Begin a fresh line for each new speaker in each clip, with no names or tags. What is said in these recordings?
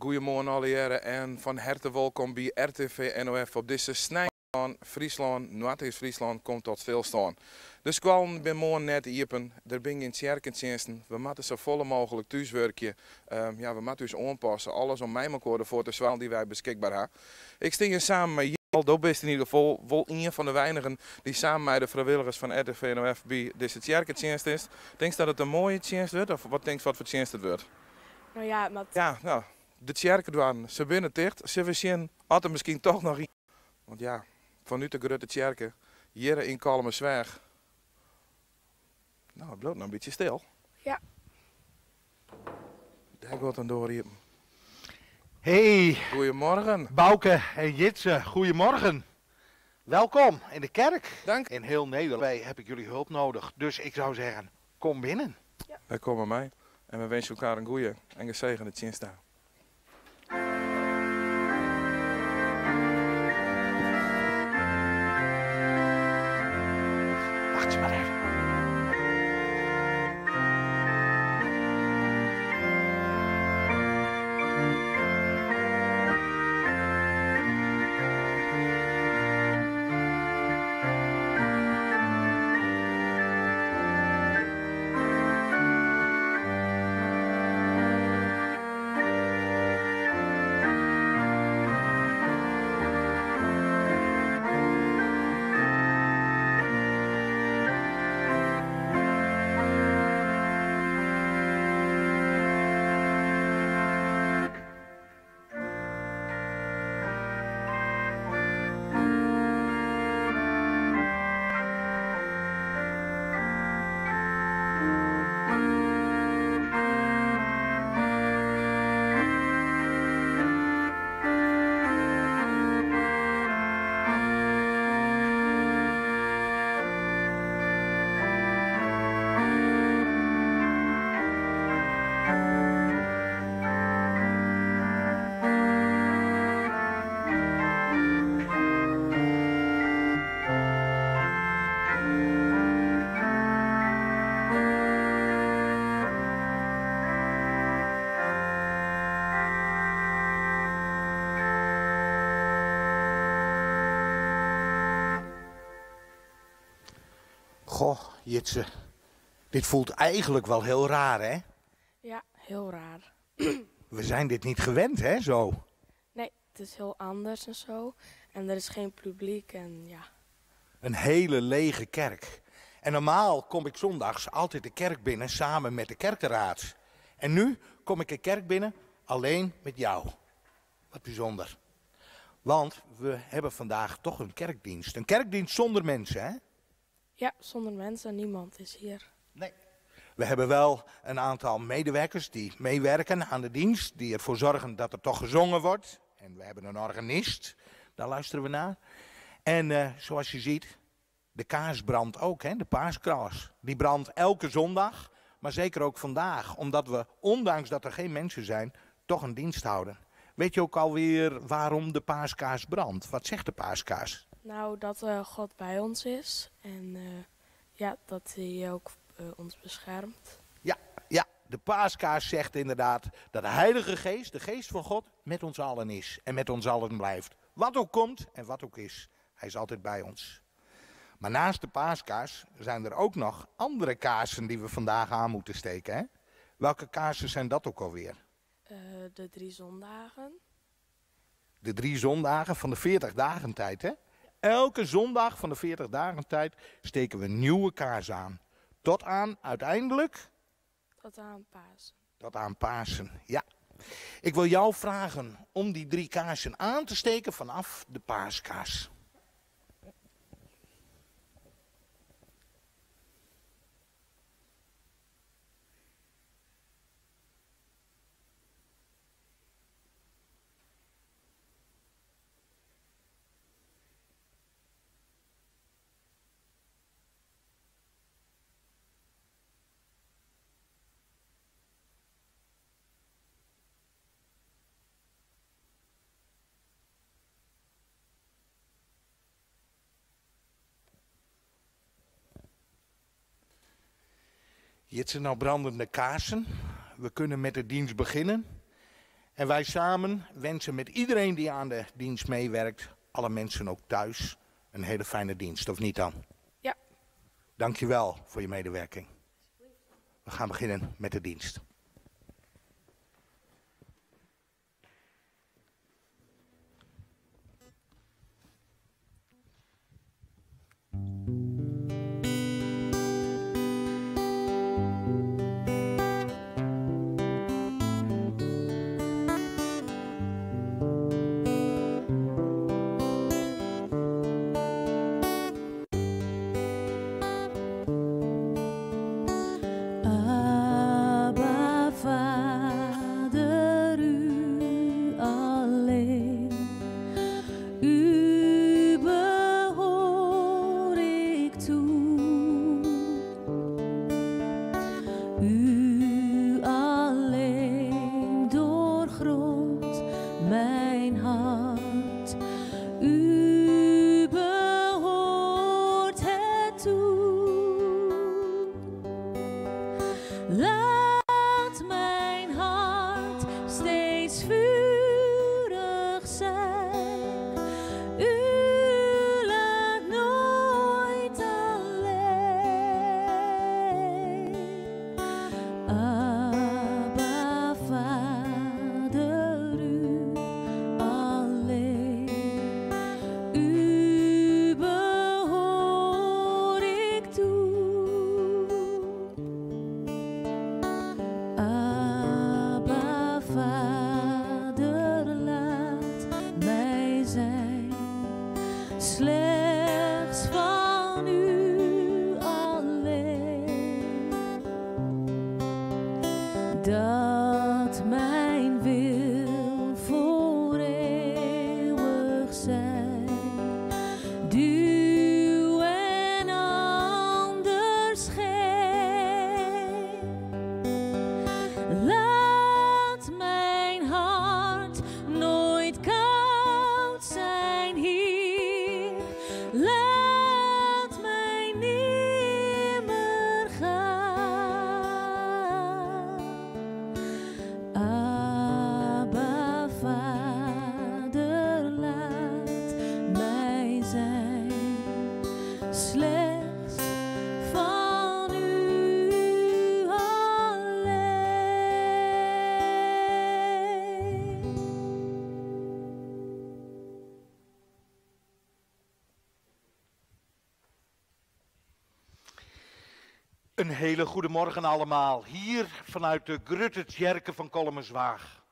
Goedemorgen alle heren en van harte welkom bij RTV NOF op deze snij van Friesland, Noord-Friesland komt tot stilstaan. De scholen zijn morgen net open, er zijn geen kerkentjenesten, we moeten zo vol mogelijk thuiswerken. We moeten ons aanpassen, alles om mij ervoor te zwalen die wij beschikbaar hebben. Ik sta hier samen met Jel, dat best in ieder geval wel een van de weinigen die samen met de vrijwilligers van RTV NOF bij deze kerkentjenest is. Denk je dat het een mooie tjenest wordt of wat denk je wat voor tjenest het wordt?
Nou ja, maar...
Ja, nou, de kerken ze binnen dicht. Ze zien had er misschien toch nog iets. Want ja, vanuit de grote kerken, hier in Kalmersweg. Nou, het blijft nog een beetje stil.
Ja.
Daar gaat dan door hier.
Hey,
Goedemorgen.
Bouke en Jitse, goedemorgen. Welkom in de kerk.
Dank.
In heel Nederland heb ik jullie hulp nodig, dus ik zou zeggen, kom binnen.
Ja.
Wij komen mee en we wensen elkaar een goede en gezegende dienstdag.
Wacht je maar even. Goh, Jitse, dit voelt eigenlijk wel heel raar, hè?
Ja, heel raar.
We zijn dit niet gewend, hè, zo.
Nee, het is heel anders en zo. En er is geen publiek en ja.
Een hele lege kerk. En normaal kom ik zondags altijd de kerk binnen samen met de kerkenraad. En nu kom ik de kerk binnen alleen met jou. Wat bijzonder. Want we hebben vandaag toch een kerkdienst. Een kerkdienst zonder mensen, hè?
Ja, zonder mensen, niemand is hier.
Nee. We hebben wel een aantal medewerkers die meewerken aan de dienst. Die ervoor zorgen dat er toch gezongen wordt. En we hebben een organist. Daar luisteren we naar. En zoals je ziet, de kaars brandt ook, hè? De paaskraas. Die brandt elke zondag, maar zeker ook vandaag. Omdat we, ondanks dat er geen mensen zijn, toch een dienst houden. Weet je ook alweer waarom de paaskaars brandt? Wat zegt de paaskaars?
Nou, dat God bij ons is. En ja, dat hij ook ons beschermt.
Ja, de paaskaars zegt inderdaad dat de Heilige Geest, de Geest van God, met ons allen is. En met ons allen blijft. Wat ook komt en wat ook is. Hij is altijd bij ons. Maar naast de paaskaars zijn er ook nog andere kaarsen die we vandaag aan moeten steken. Hè? Welke kaarsen zijn dat ook alweer?
De 3 zondagen.
De 3 zondagen van de 40 dagen tijd. Hè? Elke zondag van de 40 dagen tijd steken we nieuwe kaarsen aan. Tot aan uiteindelijk?
Tot aan Pasen.
Tot aan Pasen, ja. Ik wil jou vragen om die 3 kaarsen aan te steken vanaf de paaskaars. Dit zijn nou brandende kaarsen. We kunnen met de dienst beginnen. En wij samen wensen met iedereen die aan de dienst meewerkt, alle mensen ook thuis, een hele fijne dienst, of niet dan?
Ja.
Dankjewel voor je medewerking. We gaan beginnen met de dienst. Een hele goede morgen allemaal, hier vanuit de Gruttetjerken van Kolmenswaag.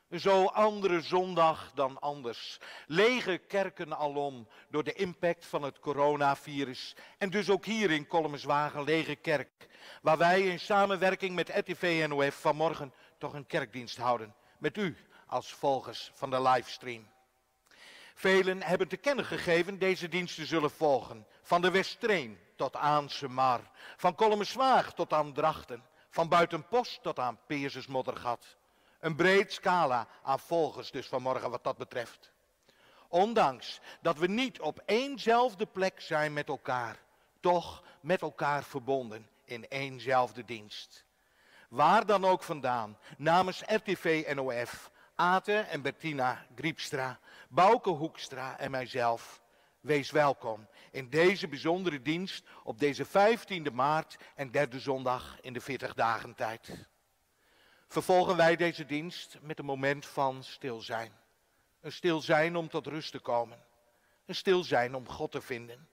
Een zo andere zondag dan anders. Lege kerken alom door de impact van het coronavirus. En dus ook hier in Kolmenswaag een lege kerk. Waar wij in samenwerking met RTV NOF vanmorgen toch een kerkdienst houden. Met u als volgers van de livestream. Velen hebben te kennen gegeven deze dienst te zullen volgen. Van de Westreen tot aan Semar. Van Kolmenswaag tot aan Drachten. Van Buitenpost tot aan Peersens Moddergat. Een breed scala aan volgers dus vanmorgen wat dat betreft. Ondanks dat we niet op éénzelfde plek zijn met elkaar. Toch met elkaar verbonden in éénzelfde dienst. Waar dan ook vandaan, namens RTV NOF, Ate en Bettina Griepstra, Bouke Hoekstra en mijzelf. Wees welkom in deze bijzondere dienst op deze 15e maart en derde zondag in de 40 dagen tijd. Vervolgen wij deze dienst met een moment van stil zijn. Een stil zijn om tot rust te komen. Een stil zijn om God te vinden.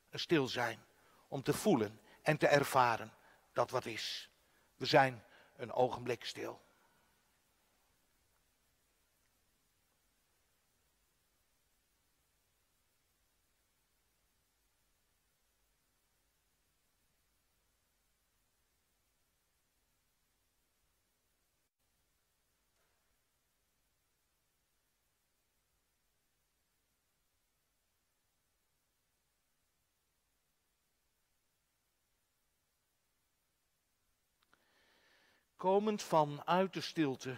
Een stil zijn om te voelen en te ervaren dat wat is. We zijn een ogenblik stil. Komend vanuit de stilte,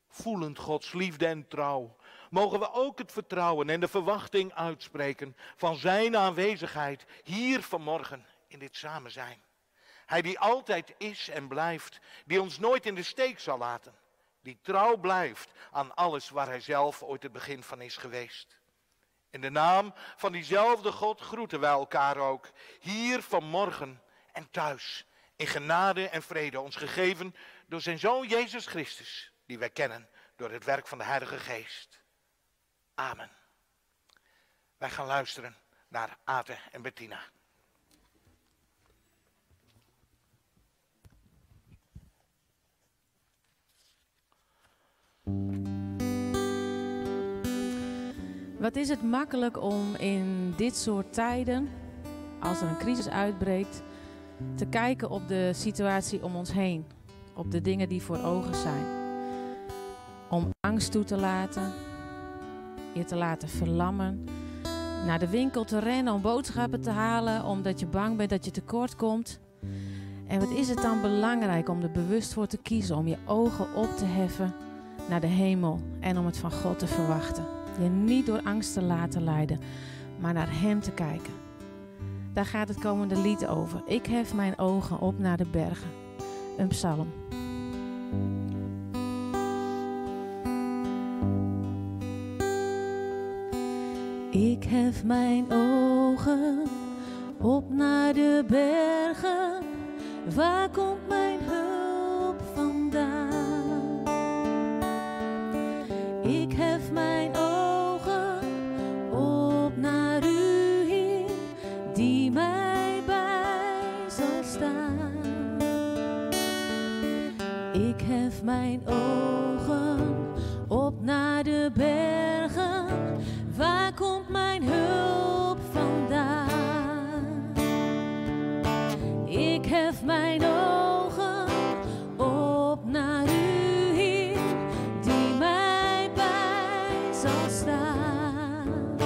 voelend Gods liefde en trouw, mogen we ook het vertrouwen en de verwachting uitspreken van zijn aanwezigheid hier vanmorgen in dit samen zijn. Hij die altijd is en blijft, die ons nooit in de steek zal laten, Die trouw blijft aan alles waar hij zelf ooit het begin van is geweest. In de naam van diezelfde God groeten wij elkaar ook. Hier vanmorgen en thuis. In genade en vrede ons gegeven door zijn Zoon Jezus Christus. Die wij kennen door het werk van de Heilige Geest. Amen. Wij gaan luisteren naar Ate en Bettina.
Wat is het makkelijk om in dit soort tijden, als er een crisis uitbreekt, te kijken op de situatie om ons heen. Op de dingen die voor ogen zijn. Om angst toe te laten, je te laten verlammen. Naar de winkel te rennen om boodschappen te halen, omdat je bang bent dat je tekort komt. En wat is het dan belangrijk om er bewust voor te kiezen, om je ogen op te heffen naar de hemel en om het van God te verwachten. Je niet door angst te laten leiden, maar naar Hem te kijken. Daar gaat het komende lied over. Ik hef mijn ogen op naar de bergen. Een psalm. Ik hef mijn ogen op naar de bergen. Waar komt mijn hulp vandaan? Ik hef mijn ogen op naar U, Heer, die mij bij zal staan. Ik hef mijn ogen op naar de bergen. Waar komt mijn hulp vandaan? Ik hef mijn ogen op naar U, Heer, die mij bij zal staan.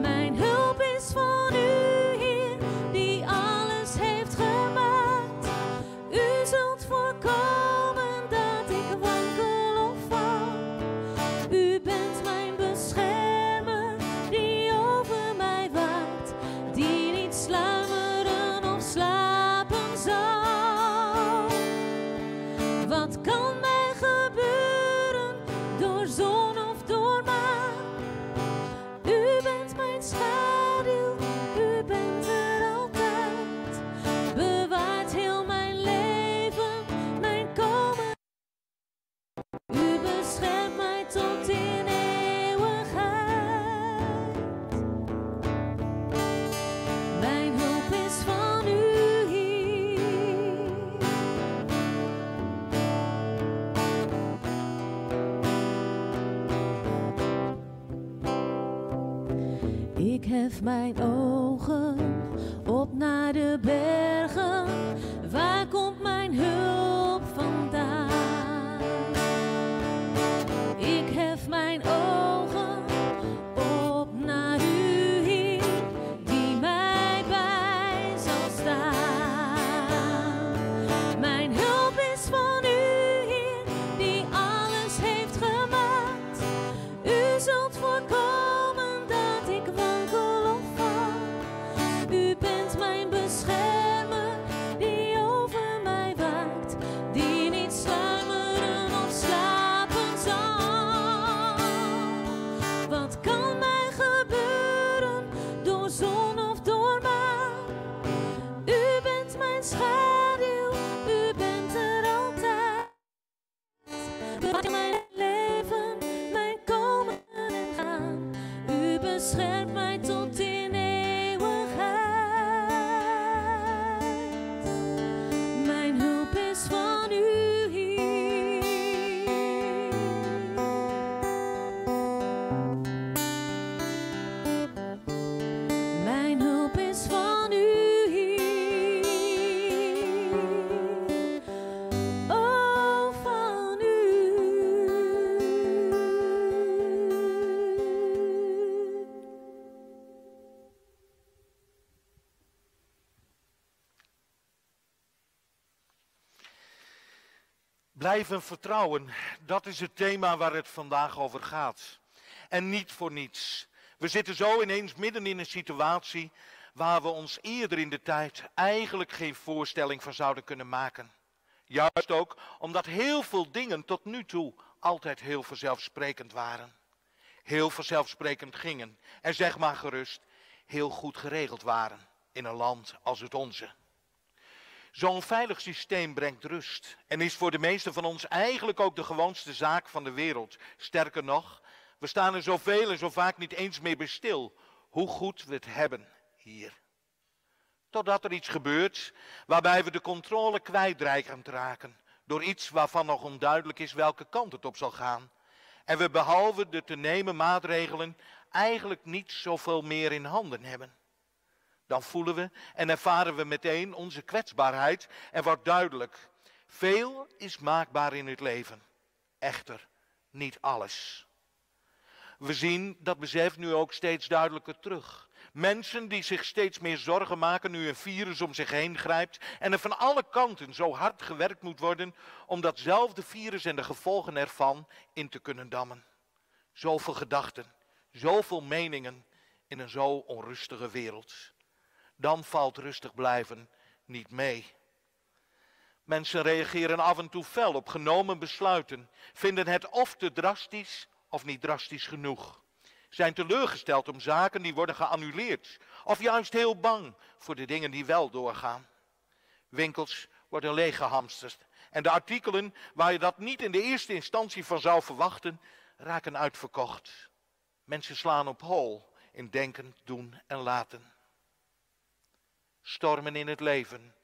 Mijn hulp is van U, Heer, die alles heeft gemaakt. U zult voorkomen dat ik wankel of val. U bent mijn beschermer, die over mij waakt, die niet sluimeren of slapen zal. Wat kan mij gebeuren, door zon of door maan? U bent mijn schaduw, U bent er altijd. Bewaart heel mijn leven, mijn komen. U beschermt mij tot in eeuwigheid. Mijn hulp is van U, Heer. Ik hef mijn ogen op naar de bergen. Waar komt mijn hulp vandaan? Ik hef mijn ogen op naar U, Heer, die mij bij zal staan. Mijn hulp is van U, Heer, die alles heeft gemaakt. U zult voorkomen dat ik wankel of val. U bent mijn beschermer, die over mij waakt, die niet sluimeren of slapen zal. Wat kan mij gebeuren, door zon of door maan? U bent mijn schaduw, U bent er altijd. Bewaart mijn leven, mijn komen en gaan. U beschermt mij tot in eeuwigheid. Mijn hulp is van U, Heer. Mijn hulp is van U, Heer. Oh, van U.
Blijven vertrouwen, dat is het thema waar het vandaag over gaat. En niet voor niets. We zitten zo ineens midden in een situatie waar we ons eerder in de tijd eigenlijk geen voorstelling van zouden kunnen maken. Juist ook omdat heel veel dingen tot nu toe altijd heel vanzelfsprekend waren. Heel vanzelfsprekend gingen. En zeg maar gerust, heel goed geregeld waren in een land als het onze. Zo'n veilig systeem brengt rust en is voor de meesten van ons eigenlijk ook de gewoonste zaak van de wereld. Sterker nog, we staan er zoveel en zo vaak niet eens meer bij stil hoe goed we het hebben hier. Totdat er iets gebeurt waarbij we de controle kwijtdreigen te raken. Door iets waarvan nog onduidelijk is welke kant het op zal gaan. En we behalve de te nemen maatregelen eigenlijk niet zoveel meer in handen hebben. Dan voelen we en ervaren we meteen onze kwetsbaarheid en wordt duidelijk. Veel is maakbaar in het leven. Echter, niet alles. We zien dat besef nu ook steeds duidelijker terug. Mensen die zich steeds meer zorgen maken nu een virus om zich heen grijpt en er van alle kanten zo hard gewerkt moet worden om datzelfde virus en de gevolgen ervan in te kunnen dammen. Zoveel gedachten, zoveel meningen in een zo onrustige wereld. Dan valt rustig blijven niet mee. Mensen reageren af en toe fel op genomen besluiten, vinden het of te drastisch of niet drastisch genoeg. Zijn teleurgesteld om zaken die worden geannuleerd. Of juist heel bang voor de dingen die wel doorgaan. Winkels worden leeggehamsterd. En de artikelen waar je dat niet in de eerste instantie van zou verwachten, raken uitverkocht. Mensen slaan op hol in denken, doen en laten. Stormen in het leven.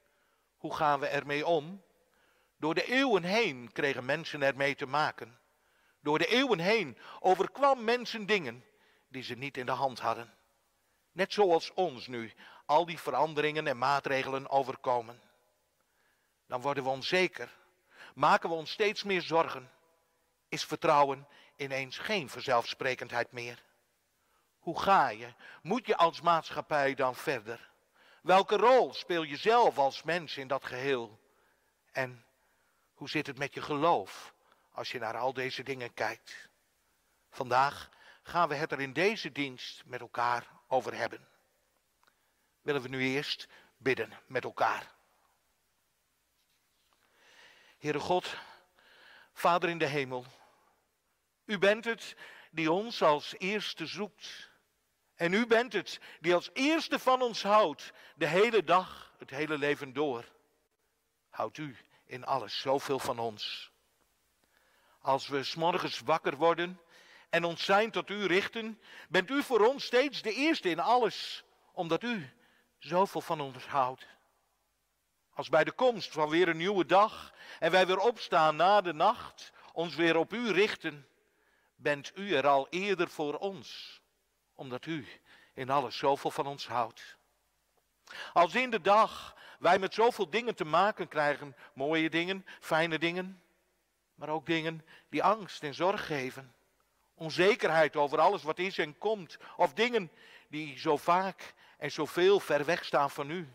Hoe gaan we ermee om? Door de eeuwen heen kregen mensen ermee te maken. Door de eeuwen heen overkwam mensen dingen die ze niet in de hand hadden. Net zoals ons nu al die veranderingen en maatregelen overkomen. Dan worden we onzeker, maken we ons steeds meer zorgen. Is vertrouwen ineens geen vanzelfsprekendheid meer? Hoe ga je? Moet je als maatschappij dan verder? Welke rol speel je zelf als mens in dat geheel? En hoe zit het met je geloof als je naar al deze dingen kijkt? Vandaag gaan we het er in deze dienst met elkaar over hebben. Willen we nu eerst bidden met elkaar. Heere God, Vader in de hemel, u bent het die ons als eerste zoekt. En u bent het die als eerste van ons houdt, de hele dag, het hele leven door. Houdt u in alles zoveel van ons. Als we 's morgens wakker worden en ons zijn tot u richten, bent u voor ons steeds de eerste in alles, omdat u zoveel van ons houdt. Als bij de komst van weer een nieuwe dag en wij weer opstaan na de nacht, ons weer op u richten, bent u er al eerder voor ons, omdat u in alles zoveel van ons houdt. Als in de dag wij met zoveel dingen te maken krijgen, mooie dingen, fijne dingen, maar ook dingen die angst en zorg geven. Onzekerheid over alles wat is en komt, of dingen die zo vaak en zoveel ver weg staan van u.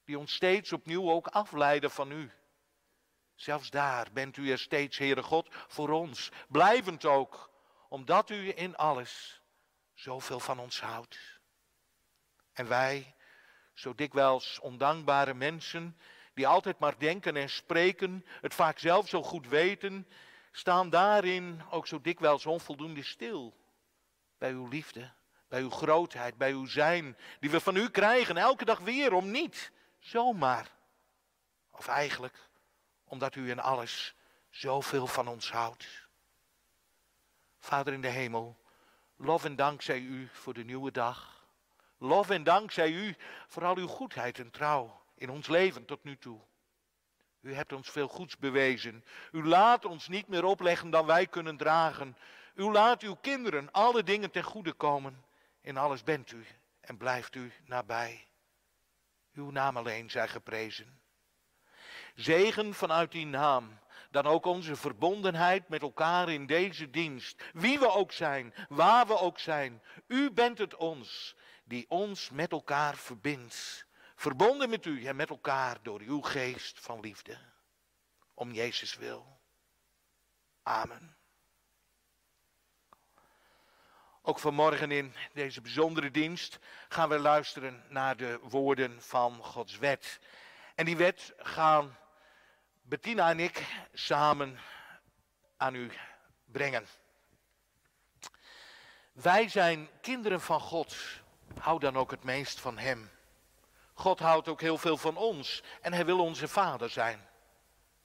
Die ons steeds opnieuw ook afleiden van u. Zelfs daar bent u er steeds, Heere God, voor ons. Blijvend ook, omdat u in alles zoveel van ons houdt. En wij, zo dikwijls ondankbare mensen, die altijd maar denken en spreken, het vaak zelf zo goed weten, staan daarin ook zo dikwijls onvoldoende stil. Bij uw liefde, bij uw grootheid, bij uw zijn, die we van u krijgen, elke dag weer, om niet zomaar. Of eigenlijk, omdat u in alles zoveel van ons houdt. Vader in de hemel, lof en dank zij u voor de nieuwe dag. Lof en dank zij u voor al uw goedheid en trouw in ons leven tot nu toe. U hebt ons veel goeds bewezen. U laat ons niet meer opleggen dan wij kunnen dragen. U laat uw kinderen alle dingen ten goede komen. In alles bent u en blijft u nabij. Uw naam alleen zij geprezen. Zegen vanuit die naam, dan ook onze verbondenheid met elkaar in deze dienst. Wie we ook zijn, waar we ook zijn. U bent het ons, die ons met elkaar verbindt. Verbonden met u en met elkaar door uw geest van liefde. Om Jezus wil. Amen. Ook vanmorgen in deze bijzondere dienst gaan we luisteren naar de woorden van Gods wet. En die wet gaan Bettina en ik samen aan u brengen. Wij zijn kinderen van God. Hou dan ook het meest van hem. God houdt ook heel veel van ons en hij wil onze vader zijn.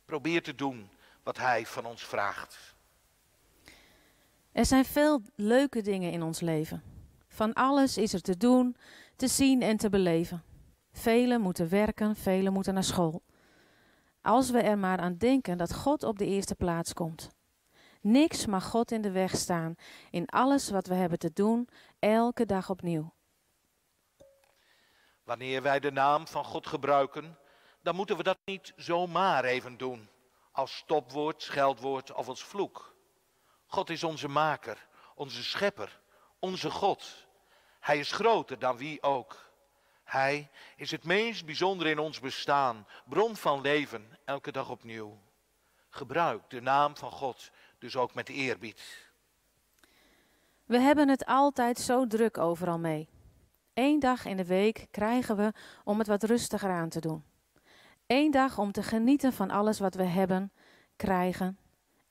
Probeer te doen wat hij van ons vraagt.
Er zijn veel leuke dingen in ons leven. Van alles is er te doen, te zien en te beleven. Velen moeten werken, velen moeten naar school. Als we er maar aan denken dat God op de eerste plaats komt. Niks mag God in de weg staan in alles wat we hebben te doen, elke dag opnieuw.
Wanneer wij de naam van God gebruiken, dan moeten we dat niet zomaar even doen. Als stopwoord, scheldwoord of als vloek. God is onze maker, onze schepper, onze God. Hij is groter dan wie ook. Hij is het meest bijzondere in ons bestaan, bron van leven, elke dag opnieuw. Gebruik de naam van God dus ook met eerbied.
We hebben het altijd zo druk overal mee. 1 dag in de week krijgen we om het wat rustiger aan te doen. 1 dag om te genieten van alles wat we hebben, krijgen.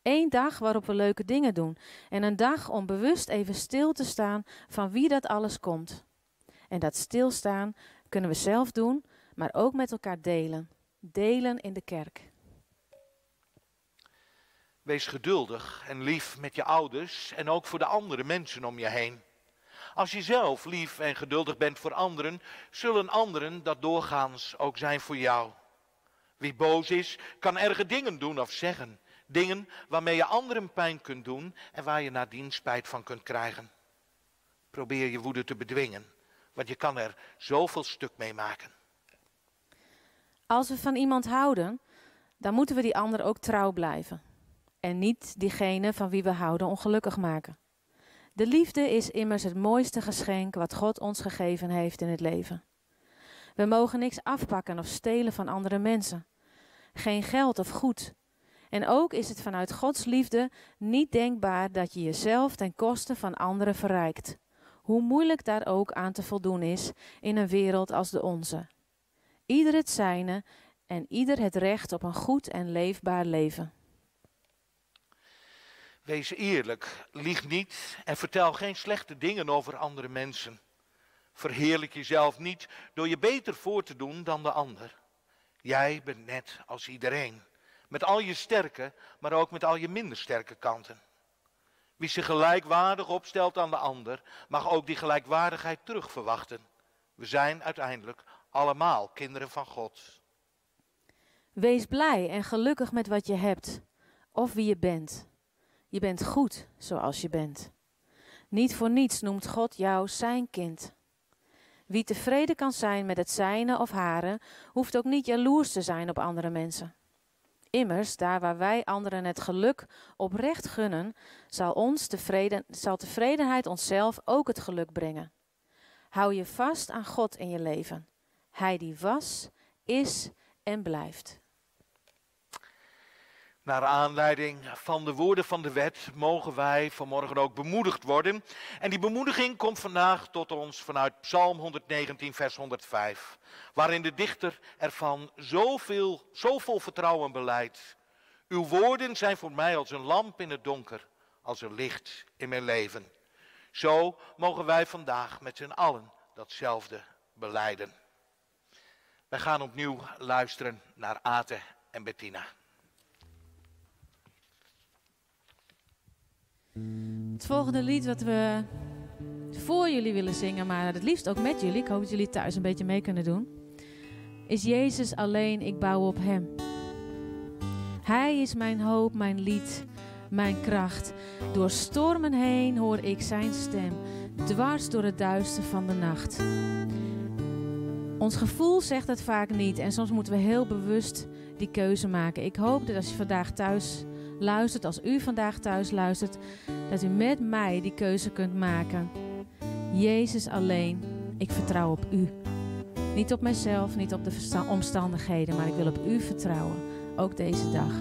1 dag waarop we leuke dingen doen. En een dag om bewust even stil te staan van wie dat alles komt. En dat stilstaan kunnen we zelf doen, maar ook met elkaar delen. Delen in de kerk.
Wees geduldig en lief met je ouders en ook voor de andere mensen om je heen. Als je zelf lief en geduldig bent voor anderen, zullen anderen dat doorgaans ook zijn voor jou. Wie boos is, kan erge dingen doen of zeggen. Dingen waarmee je anderen pijn kunt doen en waar je nadien spijt van kunt krijgen. Probeer je woede te bedwingen, want je kan er zoveel stuk mee maken.
Als we van iemand houden, dan moeten we die ander ook trouw blijven. En niet diegene van wie we houden ongelukkig maken. De liefde is immers het mooiste geschenk wat God ons gegeven heeft in het leven. We mogen niks afpakken of stelen van andere mensen. Geen geld of goed. En ook is het vanuit Gods liefde niet denkbaar dat je jezelf ten koste van anderen verrijkt. Hoe moeilijk daar ook aan te voldoen is in een wereld als de onze. Ieder het zijne en ieder het recht op een goed en leefbaar leven.
Wees eerlijk, lieg niet en vertel geen slechte dingen over andere mensen. Verheerlijk jezelf niet door je beter voor te doen dan de ander. Jij bent net als iedereen, met al je sterke, maar ook met al je minder sterke kanten. Wie zich gelijkwaardig opstelt aan de ander, mag ook die gelijkwaardigheid terugverwachten. We zijn uiteindelijk allemaal kinderen van God.
Wees blij en gelukkig met wat je hebt, of wie je bent. Je bent goed zoals je bent. Niet voor niets noemt God jou zijn kind. Wie tevreden kan zijn met het zijne of hare, hoeft ook niet jaloers te zijn op andere mensen. Immers, daar waar wij anderen het geluk oprecht gunnen, zal tevredenheid onszelf ook het geluk brengen. Hou je vast aan God in je leven. Hij die was, is en blijft.
Naar aanleiding van de woorden van de wet mogen wij vanmorgen ook bemoedigd worden. En die bemoediging komt vandaag tot ons vanuit Psalm 119, vers 105. Waarin de dichter ervan zo vol vertrouwen belijdt. Uw woorden zijn voor mij als een lamp in het donker, als een licht in mijn leven. Zo mogen wij vandaag met z'n allen datzelfde belijden. Wij gaan opnieuw luisteren naar Ate en Bettina.
Het volgende lied wat we voor jullie willen zingen, maar het liefst ook met jullie, ik hoop dat jullie thuis een beetje mee kunnen doen, is Jezus alleen, ik bouw op Hem. Hij is mijn hoop, mijn lied, mijn kracht. Door stormen heen hoor ik zijn stem, dwars door het duister van de nacht. Ons gevoel zegt het vaak niet en soms moeten we heel bewust die keuze maken. Ik hoop dat als je vandaag thuis luistert, als u vandaag thuis luistert, dat u met mij die keuze kunt maken. Jezus alleen, ik vertrouw op u. Niet op mijzelf, niet op de omstandigheden, maar ik wil op u vertrouwen, ook deze dag.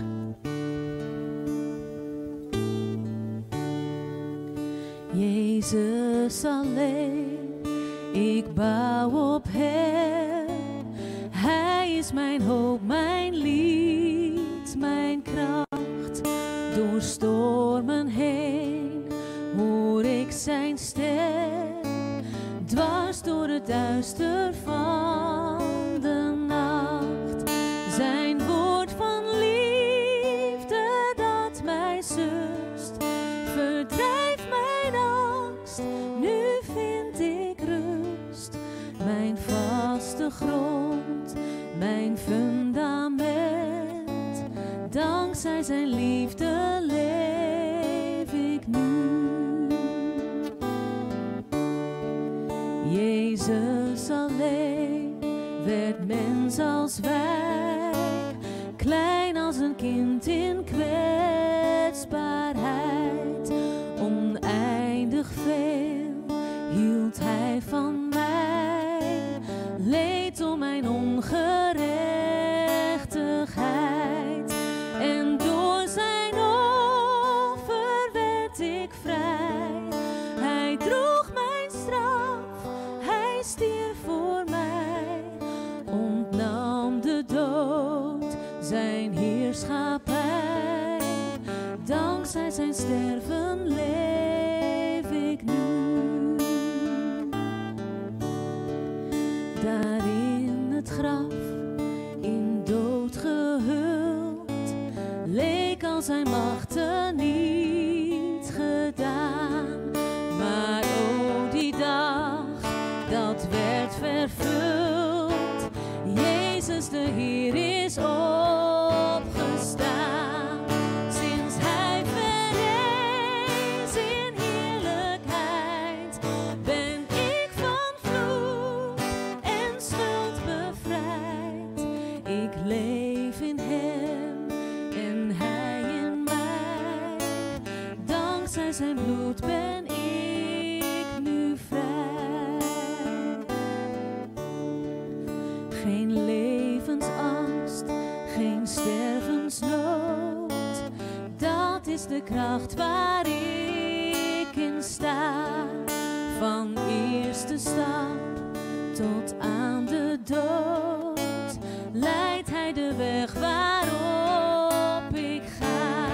Jezus alleen, ik bouw op Hem. Hij is mijn hoop, mijn lied, mijn kracht. Door stormen heen hoor ik zijn stem, dwars door het duister van de nacht. Zijn woord van liefde dat mij sust, verdrijft mijn angst, nu vind ik rust. Mijn vaste grond, mijn fundament, dankzij zijn liefde leef ik nu. Jezus alleen werd mens als wij, klein als een kind in kwetsbaarheid. Oneindig veel hield hij van mij, leed om mijn ongerechtigheid. En door zijn offer werd ik vrij. Hij droeg mijn straf, hij stierf voor mij, ontnam de dood zijn heerschappij. Dankzij zijn sterven leef ik nu. Daar in het graf, in dood gehuld, leek al zijn machten niet gedaan. Maar o die dag, dat werd vervuld. Jezus de Heer is opgestaan. Sinds hij verrees in heerlijkheid, ben ik van vloek en schuld bevrijd. Ik leef in hem en hij in mij. Dankzij zijn bloed ben ik nu vrij. Geen levensangst, geen stervensnood. Dat is de kracht waar ik in sta. Van eerste stap tot aan de dood leidt hij de weg waarop ik ga.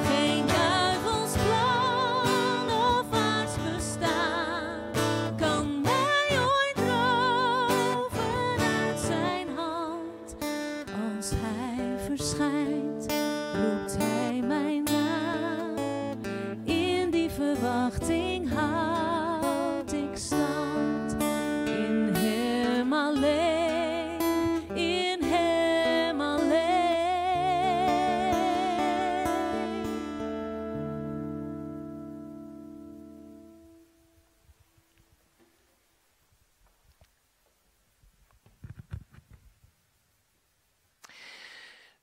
Geen duivelsplan of aards bestaan kan mij ooit roven uit zijn hand. Als hij verschijnt, roept hij mijn naam. In die verwachting houd ik stand. In hem alleen, in hem alleen.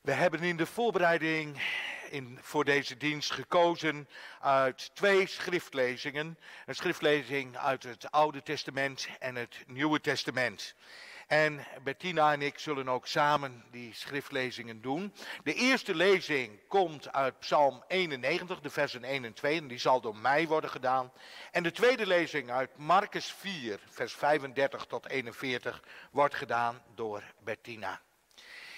We hebben in de voorbereiding voor deze dienst gekozen uit 2 schriftlezingen. Een schriftlezing uit het Oude Testament en het Nieuwe Testament. En Bettina en ik zullen ook samen die schriftlezingen doen. De eerste lezing komt uit Psalm 91, de versen 1 en 2. En die zal door mij worden gedaan. En de tweede lezing uit Marcus 4, vers 35 tot 41 wordt gedaan door Bettina.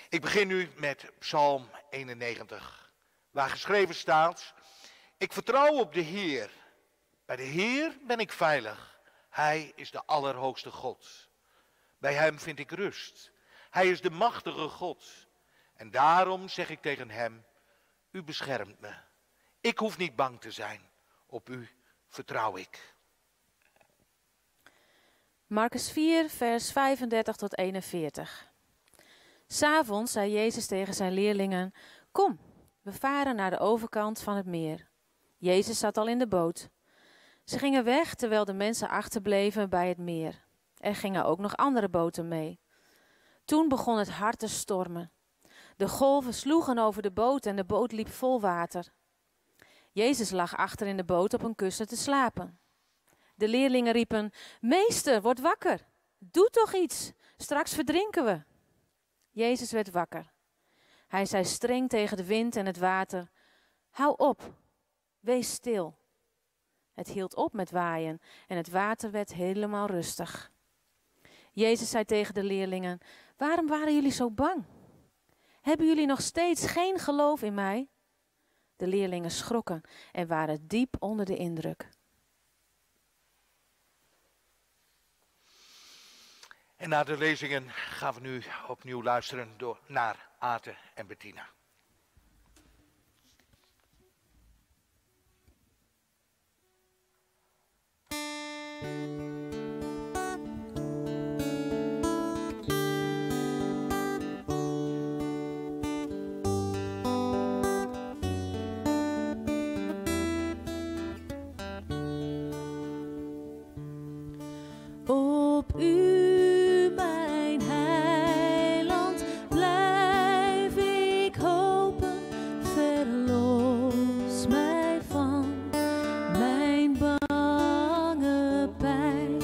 Ik begin nu met Psalm 91, waar geschreven staat: ik vertrouw op de Heer. Bij de Heer ben ik veilig. Hij is de Allerhoogste God. Bij hem vind ik rust. Hij is de machtige God. En daarom zeg ik tegen hem: u beschermt me. Ik hoef niet bang te zijn. Op u vertrouw ik.
Marcus 4, vers 35 tot 41. 'S Avonds zei Jezus tegen zijn leerlingen: kom, we varen naar de overkant van het meer. Jezus zat al in de boot. Ze gingen weg terwijl de mensen achterbleven bij het meer. Er gingen ook nog andere boten mee. Toen begon het hard te stormen. De golven sloegen over de boot en de boot liep vol water. Jezus lag achter in de boot op een kussen te slapen. De leerlingen riepen: meester, word wakker. Doe toch iets, straks verdrinken we. Jezus werd wakker. Hij zei streng tegen de wind en het water: hou op, wees stil. Het hield op met waaien en het water werd helemaal rustig. Jezus zei tegen de leerlingen: waarom waren jullie zo bang? Hebben jullie nog steeds geen geloof in mij? De leerlingen schrokken en waren diep onder de indruk.
En na de lezingen gaan we nu opnieuw luisteren naar Ate en Bettina.
Op u, mijn heiland, blijf ik hopen. Verlos mij van mijn bange pijn.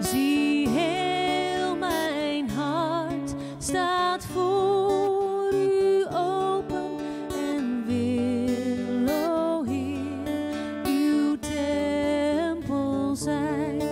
Zie, heel mijn hart staat voor u open en wil, o Heer, uw tempel zijn.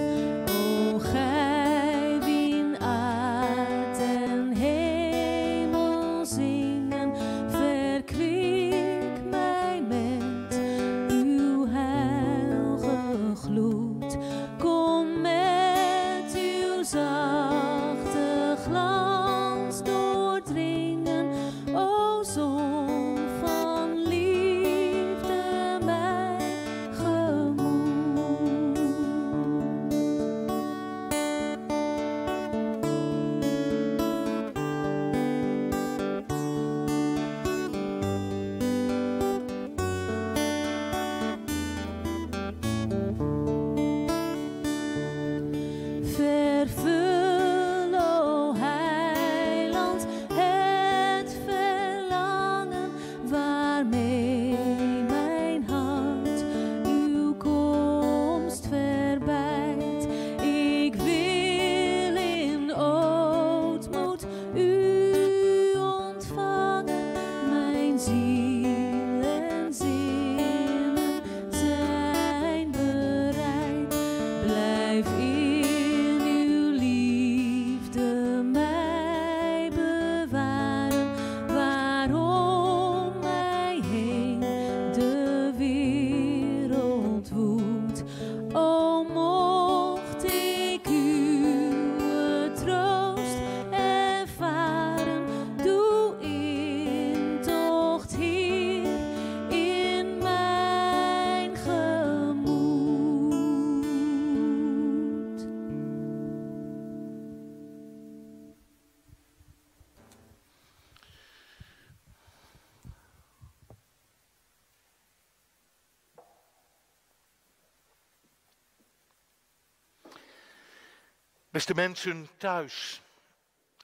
Beste mensen thuis,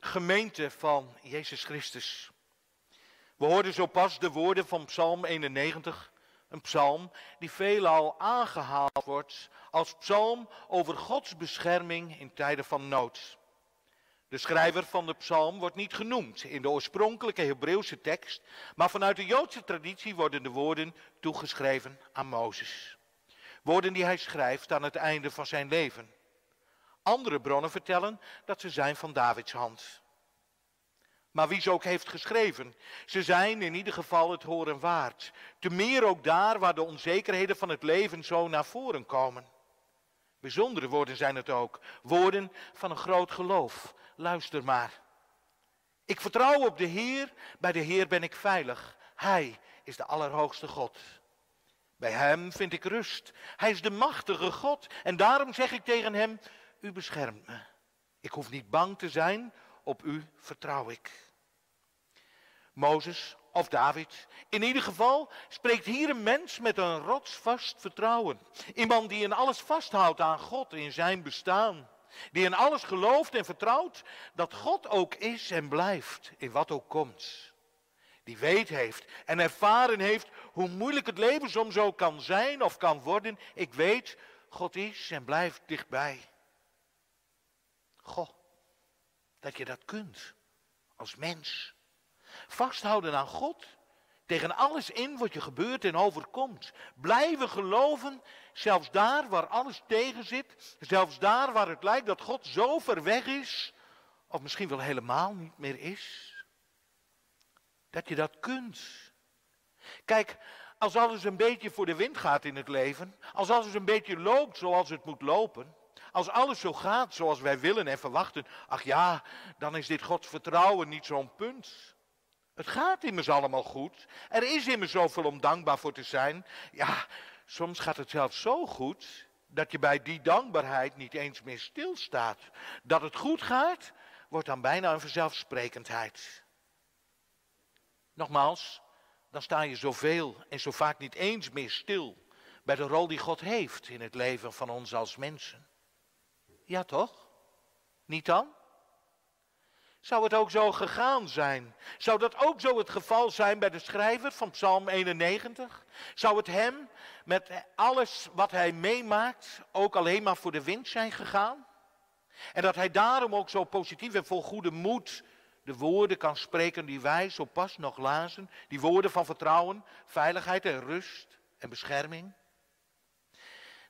gemeente van Jezus Christus. We hoorden zo pas de woorden van Psalm 91, een psalm die veelal aangehaald wordt als psalm over Gods bescherming in tijden van nood. De schrijver van de psalm wordt niet genoemd in de oorspronkelijke Hebreeuwse tekst, maar vanuit de Joodse traditie worden de woorden toegeschreven aan Mozes. Woorden die hij schrijft aan het einde van zijn leven. Andere bronnen vertellen dat ze zijn van Davids hand. Maar wie ze ook heeft geschreven, ze zijn in ieder geval het horen waard. Te meer ook daar waar de onzekerheden van het leven zo naar voren komen. Bijzondere woorden zijn het ook, woorden van een groot geloof. Luister maar. Ik vertrouw op de Heer, bij de Heer ben ik veilig. Hij is de Allerhoogste God. Bij hem vind ik rust. Hij is de machtige God en daarom zeg ik tegen hem, u beschermt me. Ik hoef niet bang te zijn, op u vertrouw ik. Mozes of David, in ieder geval spreekt hier een mens met een rotsvast vertrouwen. Iemand die in alles vasthoudt aan God in zijn bestaan. Die in alles gelooft en vertrouwt dat God ook is en blijft in wat ook komt. Die weet heeft en ervaren heeft hoe moeilijk het leven soms ook kan zijn of kan worden. Ik weet, God is en blijft dichtbij. Goh, dat je dat kunt als mens. Vasthouden aan God, tegen alles in wat je gebeurt en overkomt. Blijven geloven, zelfs daar waar alles tegen zit. Zelfs daar waar het lijkt dat God zo ver weg is, of misschien wel helemaal niet meer is.
Dat je dat kunt. Kijk, als alles een beetje voor de wind gaat in het leven, als alles een beetje loopt zoals het moet lopen, als alles zo gaat zoals wij willen en verwachten, ach ja, dan is dit Gods vertrouwen niet zo'n punt. Het gaat immers allemaal goed. Er is immers zoveel om dankbaar voor te zijn. Ja, soms gaat het zelfs zo goed dat je bij die dankbaarheid niet eens meer stilstaat. Dat het goed gaat, wordt dan bijna een vanzelfsprekendheid. Nogmaals, dan sta je zoveel en zo vaak niet eens meer stil bij de rol die God heeft in het leven van ons als mensen. Ja toch? Niet dan? Zou het ook zo gegaan zijn? Zou dat ook zo het geval zijn bij de schrijver van Psalm 91? Zou het hem met alles wat hij meemaakt ook alleen maar voor de wind zijn gegaan? En dat hij daarom ook zo positief en vol goede moed de woorden kan spreken die wij zo pas nog lazen. Die woorden van vertrouwen, veiligheid en rust en bescherming.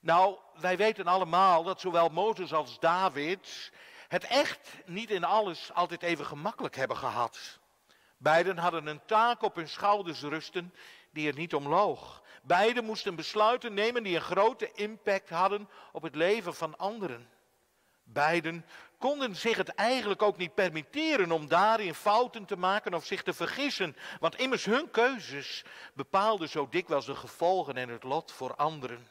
Nou, wij weten allemaal dat zowel Mozes als David het echt niet in alles altijd even gemakkelijk hebben gehad. Beiden hadden een taak op hun schouders rusten die er niet om loog. Beiden moesten besluiten nemen die een grote impact hadden op het leven van anderen. Beiden konden zich het eigenlijk ook niet permitteren om daarin fouten te maken of zich te vergissen. Want immers hun keuzes bepaalden zo dikwijls de gevolgen en het lot voor anderen.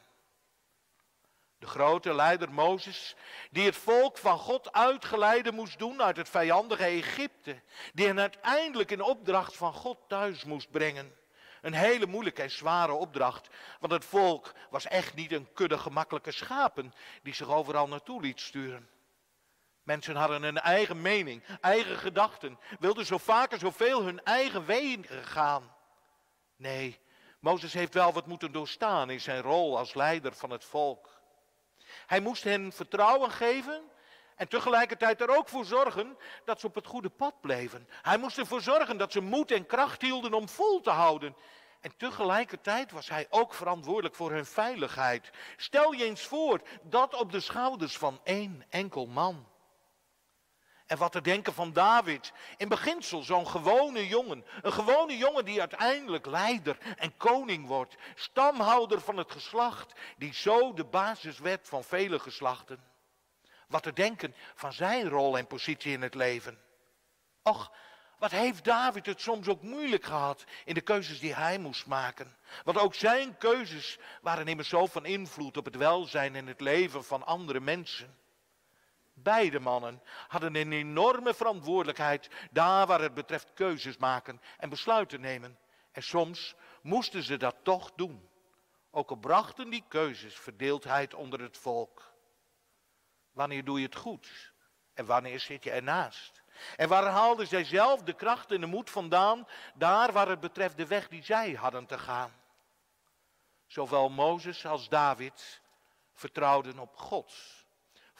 De grote leider Mozes, die het volk van God uitgeleide moest doen uit het vijandige Egypte. Die hen uiteindelijk in opdracht van God thuis moest brengen. Een hele moeilijke en zware opdracht, want het volk was echt niet een kudde gemakkelijke schapen die zich overal naartoe liet sturen. Mensen hadden een eigen mening, eigen gedachten, wilden zo vaak en zoveel hun eigen wegen gaan. Nee, Mozes heeft wel wat moeten doorstaan in zijn rol als leider van het volk. Hij moest hen vertrouwen geven en tegelijkertijd er ook voor zorgen dat ze op het goede pad bleven. Hij moest ervoor zorgen dat ze moed en kracht hielden om vol te houden. En tegelijkertijd was hij ook verantwoordelijk voor hun veiligheid. Stel je eens voor, dat op de schouders van één enkel man. En wat te denken van David, in beginsel zo'n gewone jongen. Een gewone jongen die uiteindelijk leider en koning wordt. Stamhouder van het geslacht, die zo de basis werd van vele geslachten. Wat te denken van zijn rol en positie in het leven. Och, wat heeft David het soms ook moeilijk gehad in de keuzes die hij moest maken. Want ook zijn keuzes waren immers zo van invloed op het welzijn en het leven van andere mensen. Beide mannen hadden een enorme verantwoordelijkheid daar waar het betreft keuzes maken en besluiten nemen. En soms moesten ze dat toch doen. Ook al brachten die keuzes verdeeldheid onder het volk. Wanneer doe je het goed? En wanneer zit je ernaast? En waar haalden zij zelf de kracht en de moed vandaan, daar waar het betreft de weg die zij hadden te gaan? Zowel Mozes als David vertrouwden op God.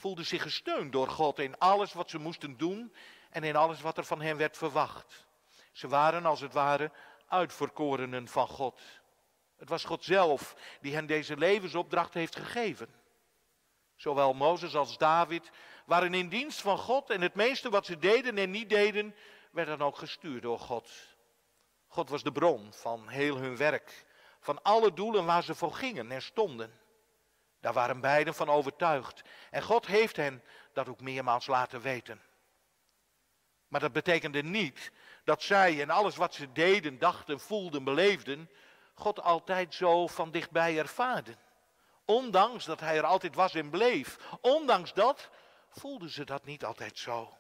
Voelden zich gesteund door God in alles wat ze moesten doen en in alles wat er van hen werd verwacht. Ze waren als het ware uitverkorenen van God. Het was God zelf die hen deze levensopdracht heeft gegeven. Zowel Mozes als David waren in dienst van God en het meeste wat ze deden en niet deden, werd dan ook gestuurd door God. God was de bron van heel hun werk, van alle doelen waar ze voor gingen en stonden. Daar waren beiden van overtuigd en God heeft hen dat ook meermaals laten weten. Maar dat betekende niet dat zij en alles wat ze deden, dachten, voelden, beleefden, God altijd zo van dichtbij ervaarden. Ondanks dat hij er altijd was en bleef, ondanks dat voelden ze dat niet altijd zo.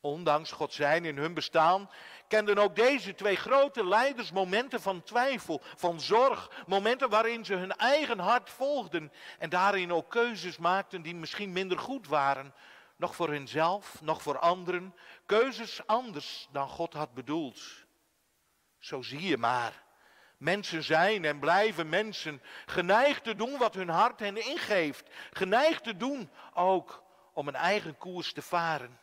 Ondanks God zijn in hun bestaan, kenden ook deze twee grote leiders momenten van twijfel, van zorg. Momenten waarin ze hun eigen hart volgden en daarin ook keuzes maakten die misschien minder goed waren. Nog voor hunzelf, nog voor anderen. Keuzes anders dan God had bedoeld. Zo zie je maar. Mensen zijn en blijven mensen, geneigd te doen wat hun hart hen ingeeft. Geneigd te doen ook om een eigen koers te varen.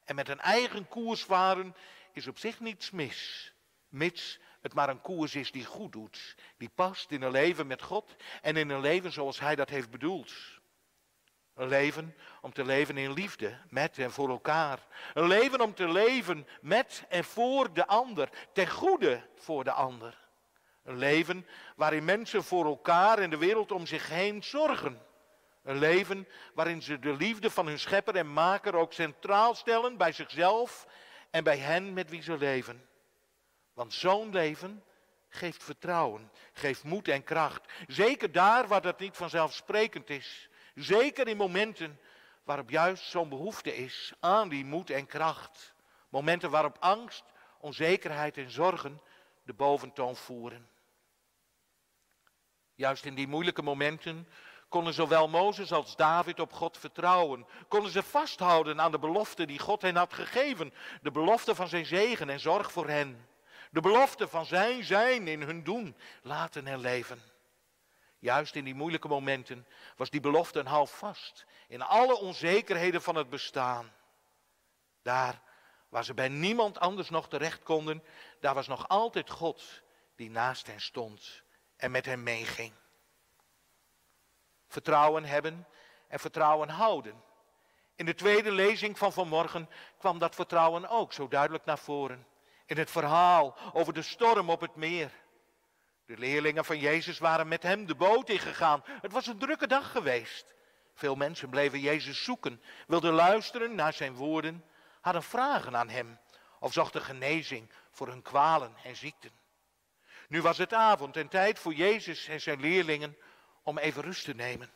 En met een eigen koers varen is op zich niets mis. Mits het maar een koers is die goed doet. Die past in een leven met God en in een leven zoals hij dat heeft bedoeld. Een leven om te leven in liefde, met en voor elkaar. Een leven om te leven met en voor de ander, ten goede voor de ander. Een leven waarin mensen voor elkaar en de wereld om zich heen zorgen. Een leven waarin ze de liefde van hun schepper en maker ook centraal stellen bij zichzelf en bij hen met wie ze leven. Want zo'n leven geeft vertrouwen, geeft moed en kracht. Zeker daar waar dat niet vanzelfsprekend is. Zeker in momenten waarop juist zo'n behoefte is aan die moed en kracht. Momenten waarop angst, onzekerheid en zorgen de boventoon voeren. Juist in die moeilijke momenten konden zowel Mozes als David op God vertrouwen. Konden ze vasthouden aan de belofte die God hen had gegeven. De belofte van zijn zegen en zorg voor hen. De belofte van zijn zijn in hun doen, laten en leven. Juist in die moeilijke momenten was die belofte een houvast in alle onzekerheden van het bestaan. Daar waar ze bij niemand anders nog terecht konden, daar was nog altijd God die naast hen stond en met hen meeging. Vertrouwen hebben en vertrouwen houden. In de tweede lezing van vanmorgen kwam dat vertrouwen ook zo duidelijk naar voren. In het verhaal over de storm op het meer. De leerlingen van Jezus waren met hem de boot ingegaan. Het was een drukke dag geweest. Veel mensen bleven Jezus zoeken, wilden luisteren naar zijn woorden, hadden vragen aan hem of zochten genezing voor hun kwalen en ziekten. Nu was het avond en tijd voor Jezus en zijn leerlingen om even rust te nemen.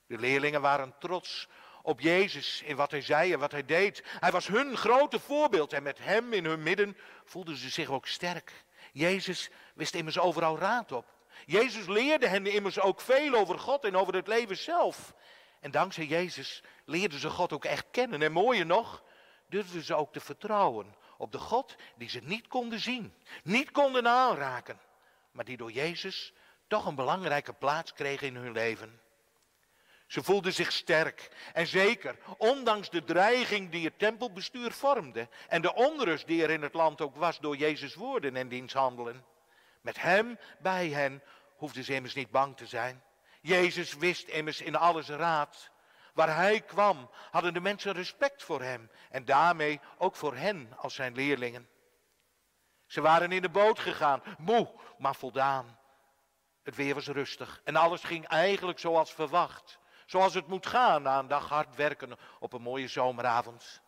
De leerlingen waren trots op Jezus in wat hij zei en wat hij deed. Hij was hun grote voorbeeld en met hem in hun midden voelden ze zich ook sterk. Jezus wist immers overal raad op. Jezus leerde hen immers ook veel over God en over het leven zelf. En dankzij Jezus leerden ze God ook echt kennen. En mooier nog, durfden ze ook te vertrouwen op de God die ze niet konden zien, niet konden aanraken, maar die door Jezus toch een belangrijke plaats kreeg in hun leven. Ze voelden zich sterk en zeker, ondanks de dreiging die het tempelbestuur vormde en de onrust die er in het land ook was door Jezus' woorden en diens handelen. Met hem bij hen hoefden ze immers niet bang te zijn. Jezus wist immers in alles raad. Waar hij kwam hadden de mensen respect voor hem en daarmee ook voor hen als zijn leerlingen. Ze waren in de boot gegaan, moe maar voldaan. Het weer was rustig en alles ging eigenlijk zoals verwacht. Zoals het moet gaan na een dag hard werken op een mooie zomeravond.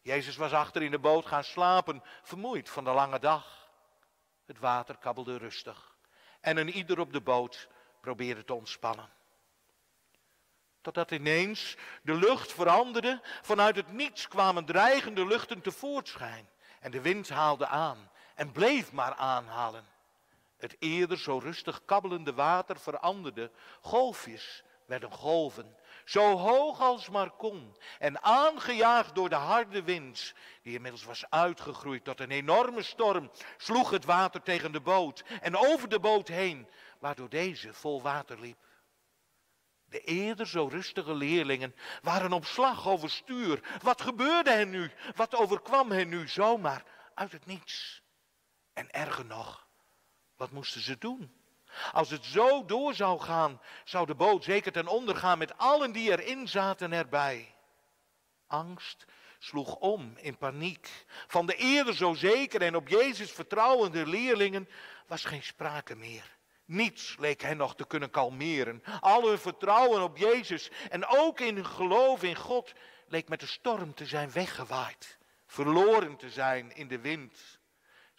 Jezus was achter in de boot gaan slapen, vermoeid van de lange dag. Het water kabbelde rustig en een ieder op de boot probeerde te ontspannen. Totdat ineens de lucht veranderde, vanuit het niets kwamen dreigende luchten tevoorschijn. En de wind haalde aan en bleef maar aanhalen. Het eerder zo rustig kabbelende water veranderde, golfjes werden golven, zo hoog als maar kon en aangejaagd door de harde wind, die inmiddels was uitgegroeid tot een enorme storm, sloeg het water tegen de boot en over de boot heen, waardoor deze vol water liep. De eerder zo rustige leerlingen waren op slag overstuur. Wat gebeurde hen nu? Wat overkwam hen nu zomaar uit het niets? En erger nog, wat moesten ze doen? Als het zo door zou gaan, zou de boot zeker ten onder gaan met allen die erin zaten erbij. Angst sloeg om in paniek. Van de eerder zo zeker en op Jezus vertrouwende leerlingen was geen sprake meer. Niets leek hen nog te kunnen kalmeren. Al hun vertrouwen op Jezus en ook in hun geloof in God leek met de storm te zijn weggewaaid. Verloren te zijn in de wind.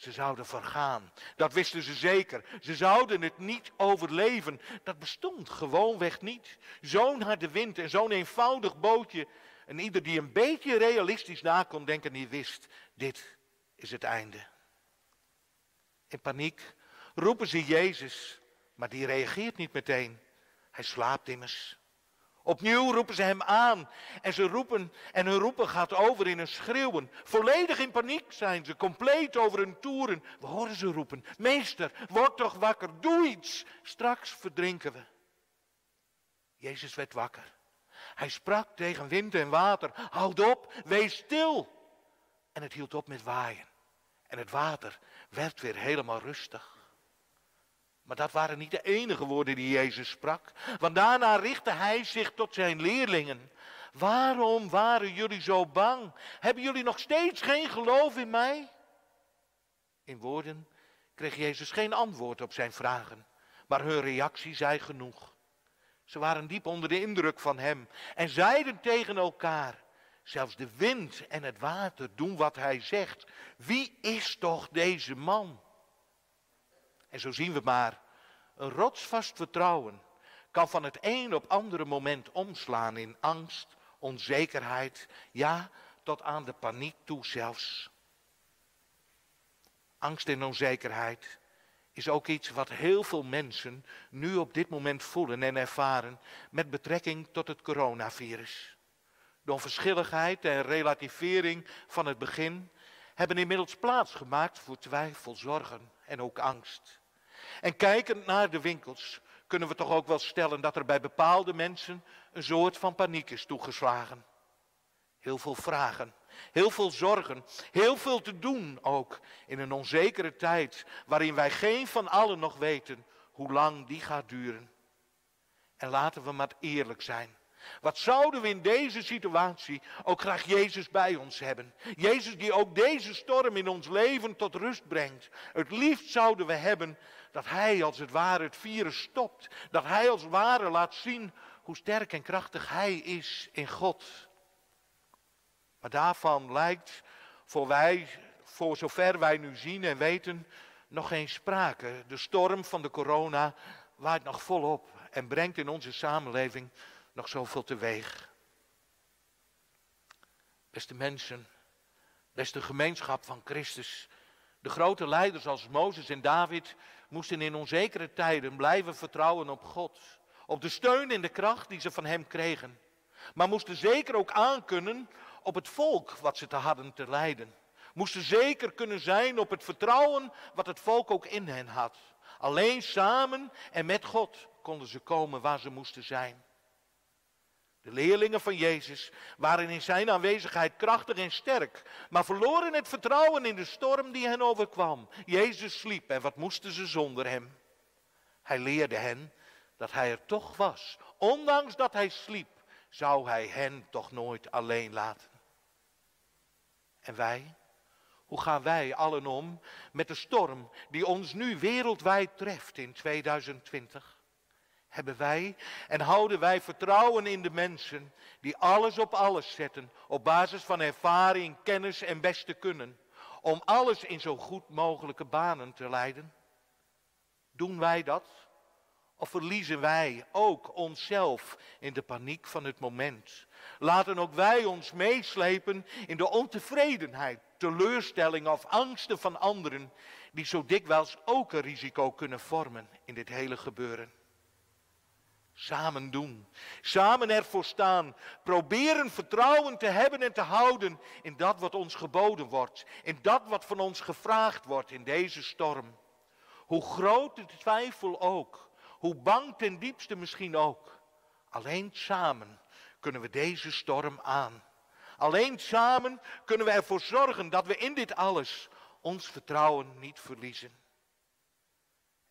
Ze zouden vergaan, dat wisten ze zeker. Ze zouden het niet overleven. Dat bestond gewoonweg niet. Zo'n harde wind en zo'n eenvoudig bootje. En ieder die een beetje realistisch na kon denken, die wist, dit is het einde. In paniek roepen ze Jezus, maar die reageert niet meteen. Hij slaapt immers. Opnieuw roepen ze hem aan en ze roepen en hun roepen gaat over in een schreeuwen. Volledig in paniek zijn ze, compleet over hun toeren. We horen ze roepen, meester, word toch wakker, doe iets, straks verdrinken we. Jezus werd wakker. Hij sprak tegen wind en water, houd op, wees stil. En het hield op met waaien en het water werd weer helemaal rustig. Maar dat waren niet de enige woorden die Jezus sprak. Want daarna richtte hij zich tot zijn leerlingen. Waarom waren jullie zo bang? Hebben jullie nog steeds geen geloof in mij? In woorden kreeg Jezus geen antwoord op zijn vragen. Maar hun reactie zei genoeg. Ze waren diep onder de indruk van hem. En zeiden tegen elkaar. Zelfs de wind en het water doen wat hij zegt. Wie is toch deze man? En zo zien we maar. Een rotsvast vertrouwen kan van het een op andere moment omslaan in angst, onzekerheid, ja, tot aan de paniek toe zelfs. Angst en onzekerheid is ook iets wat heel veel mensen nu op dit moment voelen en ervaren met betrekking tot het coronavirus. De onverschilligheid en relativering van het begin hebben inmiddels plaatsgemaakt voor twijfel, zorgen en ook angst. En kijkend naar de winkels kunnen we toch ook wel stellen dat er bij bepaalde mensen een soort van paniek is toegeslagen. Heel veel vragen, heel veel zorgen, heel veel te doen ook in een onzekere tijd waarin wij geen van allen nog weten hoe lang die gaat duren. En laten we maar eerlijk zijn. Wat zouden we in deze situatie ook graag Jezus bij ons hebben? Jezus die ook deze storm in ons leven tot rust brengt. Het liefst zouden we hebben dat hij als het ware het virus stopt. Dat hij als het ware laat zien hoe sterk en krachtig hij is in God. Maar daarvan lijkt voor zover wij nu zien en weten, nog geen sprake. De storm van de corona waait nog volop en brengt in onze samenleving nog zoveel teweeg. Beste mensen, beste gemeenschap van Christus. De grote leiders als Mozes en David moesten in onzekere tijden blijven vertrouwen op God. Op de steun en de kracht die ze van hem kregen. Maar moesten zeker ook aankunnen op het volk wat ze te hadden te leiden. Moesten zeker kunnen zijn op het vertrouwen wat het volk ook in hen had. Alleen samen en met God konden ze komen waar ze moesten zijn. De leerlingen van Jezus waren in zijn aanwezigheid krachtig en sterk, maar verloren het vertrouwen in de storm die hen overkwam. Jezus sliep en wat moesten ze zonder hem? Hij leerde hen dat hij er toch was. Ondanks dat hij sliep, zou hij hen toch nooit alleen laten. En wij? Hoe gaan wij allen om met de storm die ons nu wereldwijd treft in 2020? Hebben wij en houden wij vertrouwen in de mensen die alles op alles zetten op basis van ervaring, kennis en beste kunnen, om alles in zo goed mogelijke banen te leiden? Doen wij dat? Of verliezen wij ook onszelf in de paniek van het moment? Laten ook wij ons meeslepen in de ontevredenheid, teleurstelling of angsten van anderen, die zo dikwijls ook een risico kunnen vormen in dit hele gebeuren. Samen doen, samen ervoor staan, proberen vertrouwen te hebben en te houden in dat wat ons geboden wordt, in dat wat van ons gevraagd wordt in deze storm. Hoe groot de twijfel ook, hoe bang ten diepste misschien ook, alleen samen kunnen we deze storm aan. Alleen samen kunnen we ervoor zorgen dat we in dit alles ons vertrouwen niet verliezen.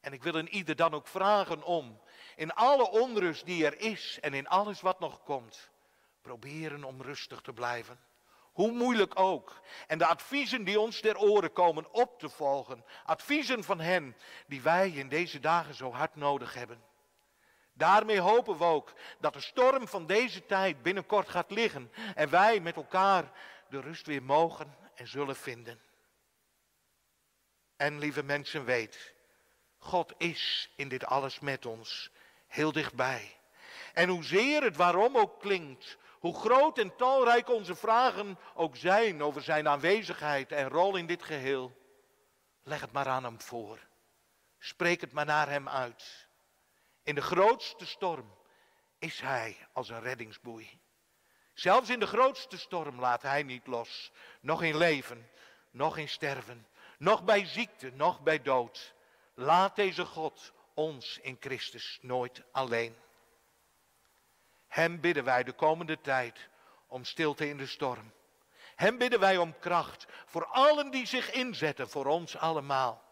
En ik wil in ieder dan ook vragen om, in alle onrust die er is en in alles wat nog komt, proberen om rustig te blijven. Hoe moeilijk ook. En de adviezen die ons ter oren komen op te volgen. Adviezen van hen die wij in deze dagen zo hard nodig hebben. Daarmee hopen we ook dat de storm van deze tijd binnenkort gaat liggen. En wij met elkaar de rust weer mogen en zullen vinden. En lieve mensen, weet, God is in dit alles met ons, heel dichtbij. En hoezeer het waarom ook klinkt, hoe groot en talrijk onze vragen ook zijn over zijn aanwezigheid en rol in dit geheel, leg het maar aan hem voor. Spreek het maar naar hem uit. In de grootste storm is hij als een reddingsboei. Zelfs in de grootste storm laat hij niet los. Nog in leven, nog in sterven, nog bij ziekte, nog bij dood. Laat deze God ons in Christus nooit alleen. Hem bidden wij de komende tijd om stilte in de storm. Hem bidden wij om kracht voor allen die zich inzetten voor ons allemaal.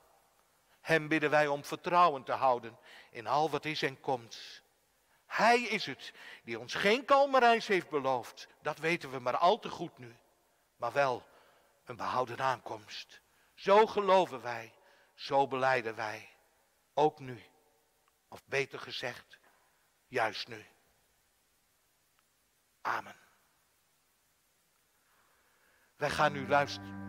Hem bidden wij om vertrouwen te houden in al wat is en komt. Hij is het die ons geen kalme reis heeft beloofd. Dat weten we maar al te goed nu. Maar wel een behouden aankomst. Zo geloven wij, zo belijden wij. Ook nu. Of beter gezegd, juist nu. Amen. Wij gaan nu luisteren.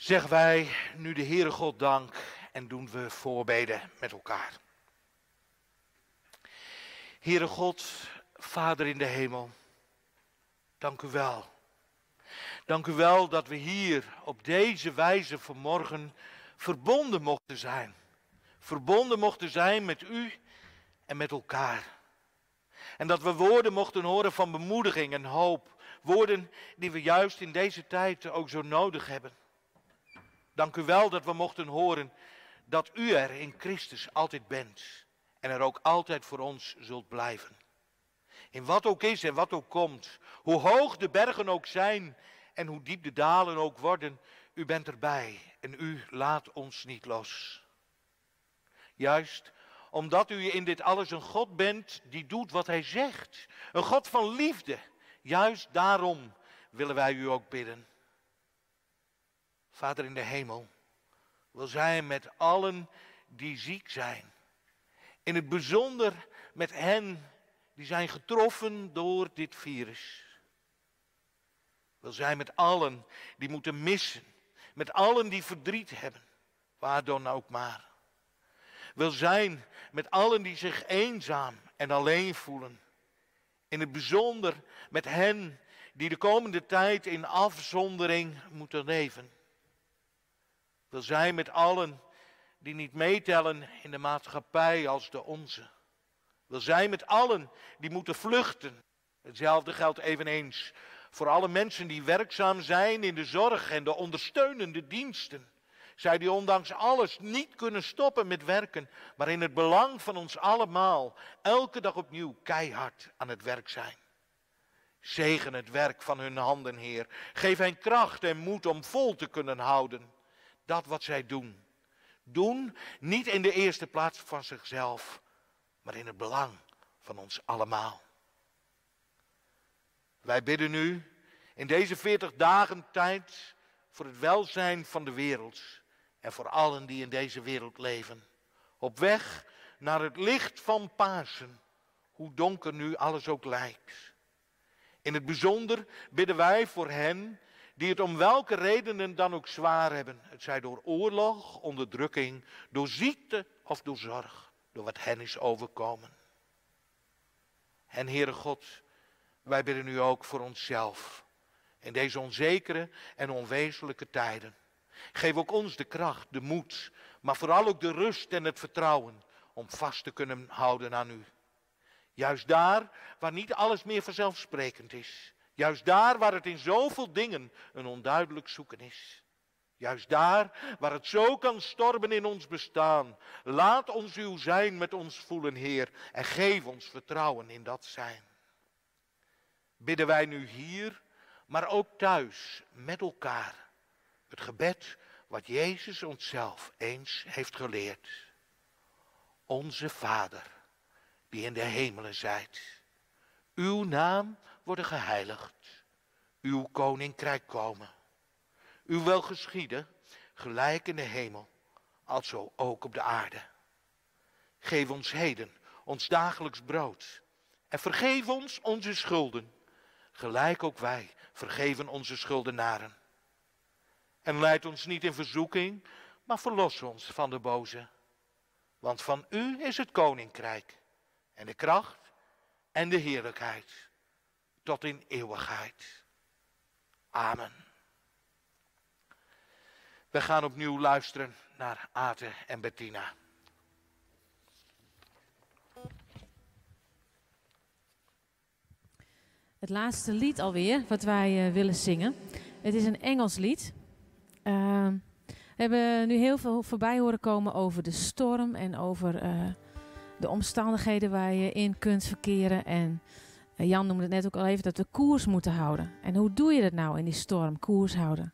Zeggen wij nu de Heere God dank en doen we voorbeden met elkaar. Heere God, Vader in de hemel, dank u wel. Dank u wel dat we hier op deze wijze vanmorgen verbonden mochten zijn. Verbonden mochten zijn met u en met elkaar. En dat we woorden mochten horen van bemoediging en hoop. Woorden die we juist in deze tijd ook zo nodig hebben. Dank u wel dat we mochten horen dat u er in Christus altijd bent. En er ook altijd voor ons zult blijven. In wat ook is en wat ook komt. Hoe hoog de bergen ook zijn en hoe diep de dalen ook worden. U bent erbij en u laat ons niet los. Juist omdat u in dit alles een God bent die doet wat hij zegt. Een God van liefde. Juist daarom willen wij u ook bidden. Vader in de hemel, wil zijn met allen die ziek zijn. In het bijzonder met hen die zijn getroffen door dit virus. Wil zijn met allen die moeten missen. Met allen die verdriet hebben, waar dan ook maar. Wil zijn met allen die zich eenzaam en alleen voelen. In het bijzonder met hen die de komende tijd in afzondering moeten leven. Wil zijn met allen die niet meetellen in de maatschappij als de onze. Wil zijn met allen die moeten vluchten. Hetzelfde geldt eveneens voor alle mensen die werkzaam zijn in de zorg en de ondersteunende diensten. Zij die ondanks alles niet kunnen stoppen met werken, maar in het belang van ons allemaal elke dag opnieuw keihard aan het werk zijn. Zegen het werk van hun handen, Heer. Geef hen kracht en moed om vol te kunnen houden. Dat wat zij doen. Doen niet in de eerste plaats van zichzelf, maar in het belang van ons allemaal. Wij bidden u in deze 40 dagen tijd voor het welzijn van de wereld en voor allen die in deze wereld leven. Op weg naar het licht van Pasen, hoe donker nu alles ook lijkt. In het bijzonder bidden wij voor hen die het om welke redenen dan ook zwaar hebben. Het zij door oorlog, onderdrukking, door ziekte of door zorg, door wat hen is overkomen. En Heere God, wij bidden u ook voor onszelf. In deze onzekere en onwezenlijke tijden. Geef ook ons de kracht, de moed, maar vooral ook de rust en het vertrouwen om vast te kunnen houden aan u. Juist daar waar niet alles meer vanzelfsprekend is. Juist daar waar het in zoveel dingen een onduidelijk zoeken is. Juist daar waar het zo kan stormen in ons bestaan. Laat ons uw zijn met ons voelen, Heer, en geef ons vertrouwen in dat zijn. Bidden wij nu hier, maar ook thuis met elkaar. Het gebed wat Jezus onszelf eens heeft geleerd. Onze Vader, die in de hemelen zijt. Uw naam worden geheiligd. Uw koninkrijk komen. Uw wil geschieden, gelijk in de hemel, alzo ook op de aarde. Geef ons heden ons dagelijks brood. En vergeef ons onze schulden, gelijk ook wij vergeven onze schuldenaren. En leid ons niet in verzoeking, maar verlos ons van de boze. Want van u is het koninkrijk en de kracht en de heerlijkheid tot in eeuwigheid. Amen. We gaan opnieuw luisteren naar Ate en Bettina.
Het laatste lied alweer, wat wij willen zingen. Het is een Engels lied. We hebben nu heel veel voorbij horen komen over de storm en over de omstandigheden waar je in kunt verkeren. En Jan noemde het net ook al even dat we koers moeten houden. En hoe doe je dat nou in die storm, koers houden?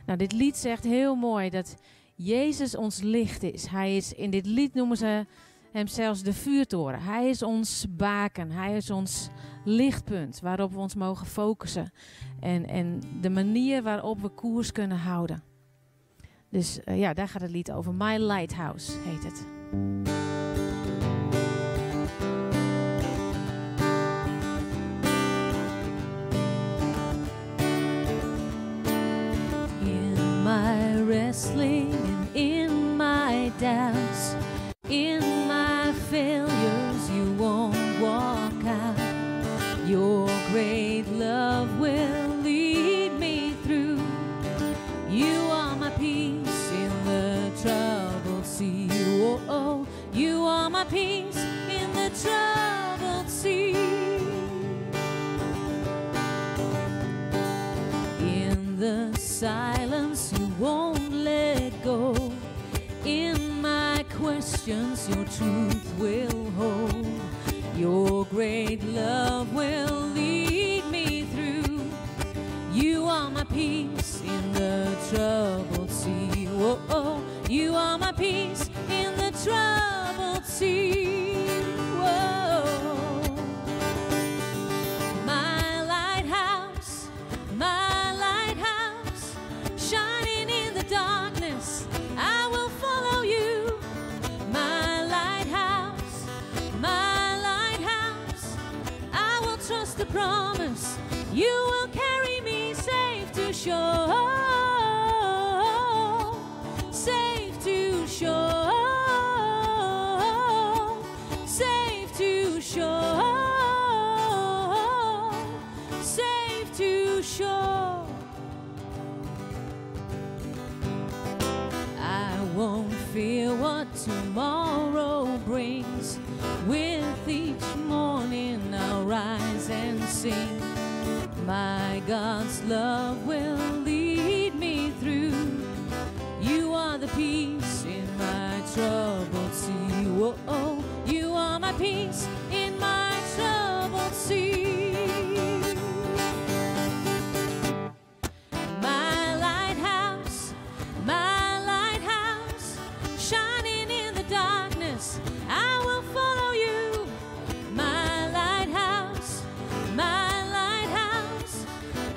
Nou, dit lied zegt heel mooi dat Jezus ons licht is. Hij is, in dit lied noemen ze hem zelfs de vuurtoren. Hij is ons baken, hij is ons lichtpunt waarop we ons mogen focussen. En de manier waarop we koers kunnen houden. Dus ja, daar gaat het lied over. My Lighthouse heet het.
In my wrestling and in my doubts, in my failures, you won't walk out. Your great love will lead me through. You are my peace in the troubled sea. Oh, oh, you are my peace in the troubled sea. In the silence, you won't let questions your truth will hold. Your great love will lead me through. You are my peace in the troubled sea. Whoa, oh, you are my peace in the troubled sea. Whoa. My lighthouse, shining in the darkness, I will follow you. My lighthouse, I will trust the promise. You will carry me safe to shore, safe to shore, safe to shore, safe to shore. I won't fear what tomorrow brings. With each morning I'll rise and sing. My God's love will lead me through. You are the peace in my troubled sea. Whoa, you are my peace in my troubled sea. My lighthouse, shining in the darkness, I will follow you. My lighthouse,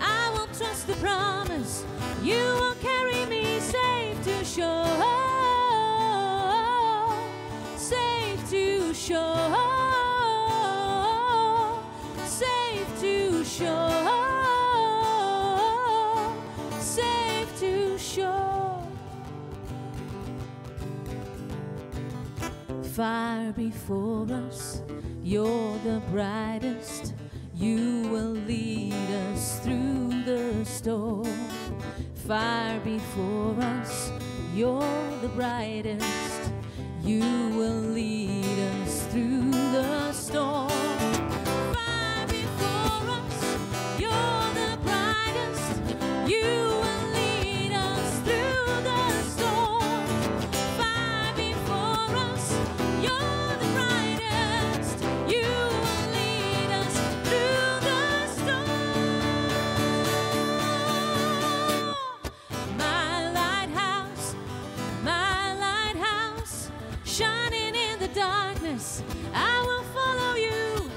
I will trust the promise. You will carry me safe to shore, safe to shore, safe to shore, safe to shore. Fire before us, you're the brightest. You will lead us through the storm. Fire before us, you're the brightest. You will lead us through the storm. Fire before us, you're the brightest. You will lead us through the storm. Fire before us, you're the brightest. You will lead us through the storm. My lighthouse, shining in the darkness, I will follow you.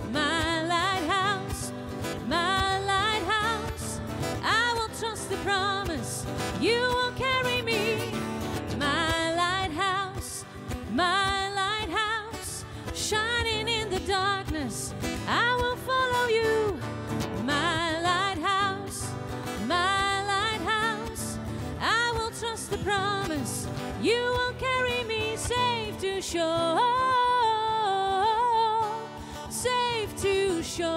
My lighthouse, I will trust the promise. You will carry me. My lighthouse, shining in the darkness, I will follow you. My lighthouse, I will trust the promise. You will carry me safe to shore, safe to shore,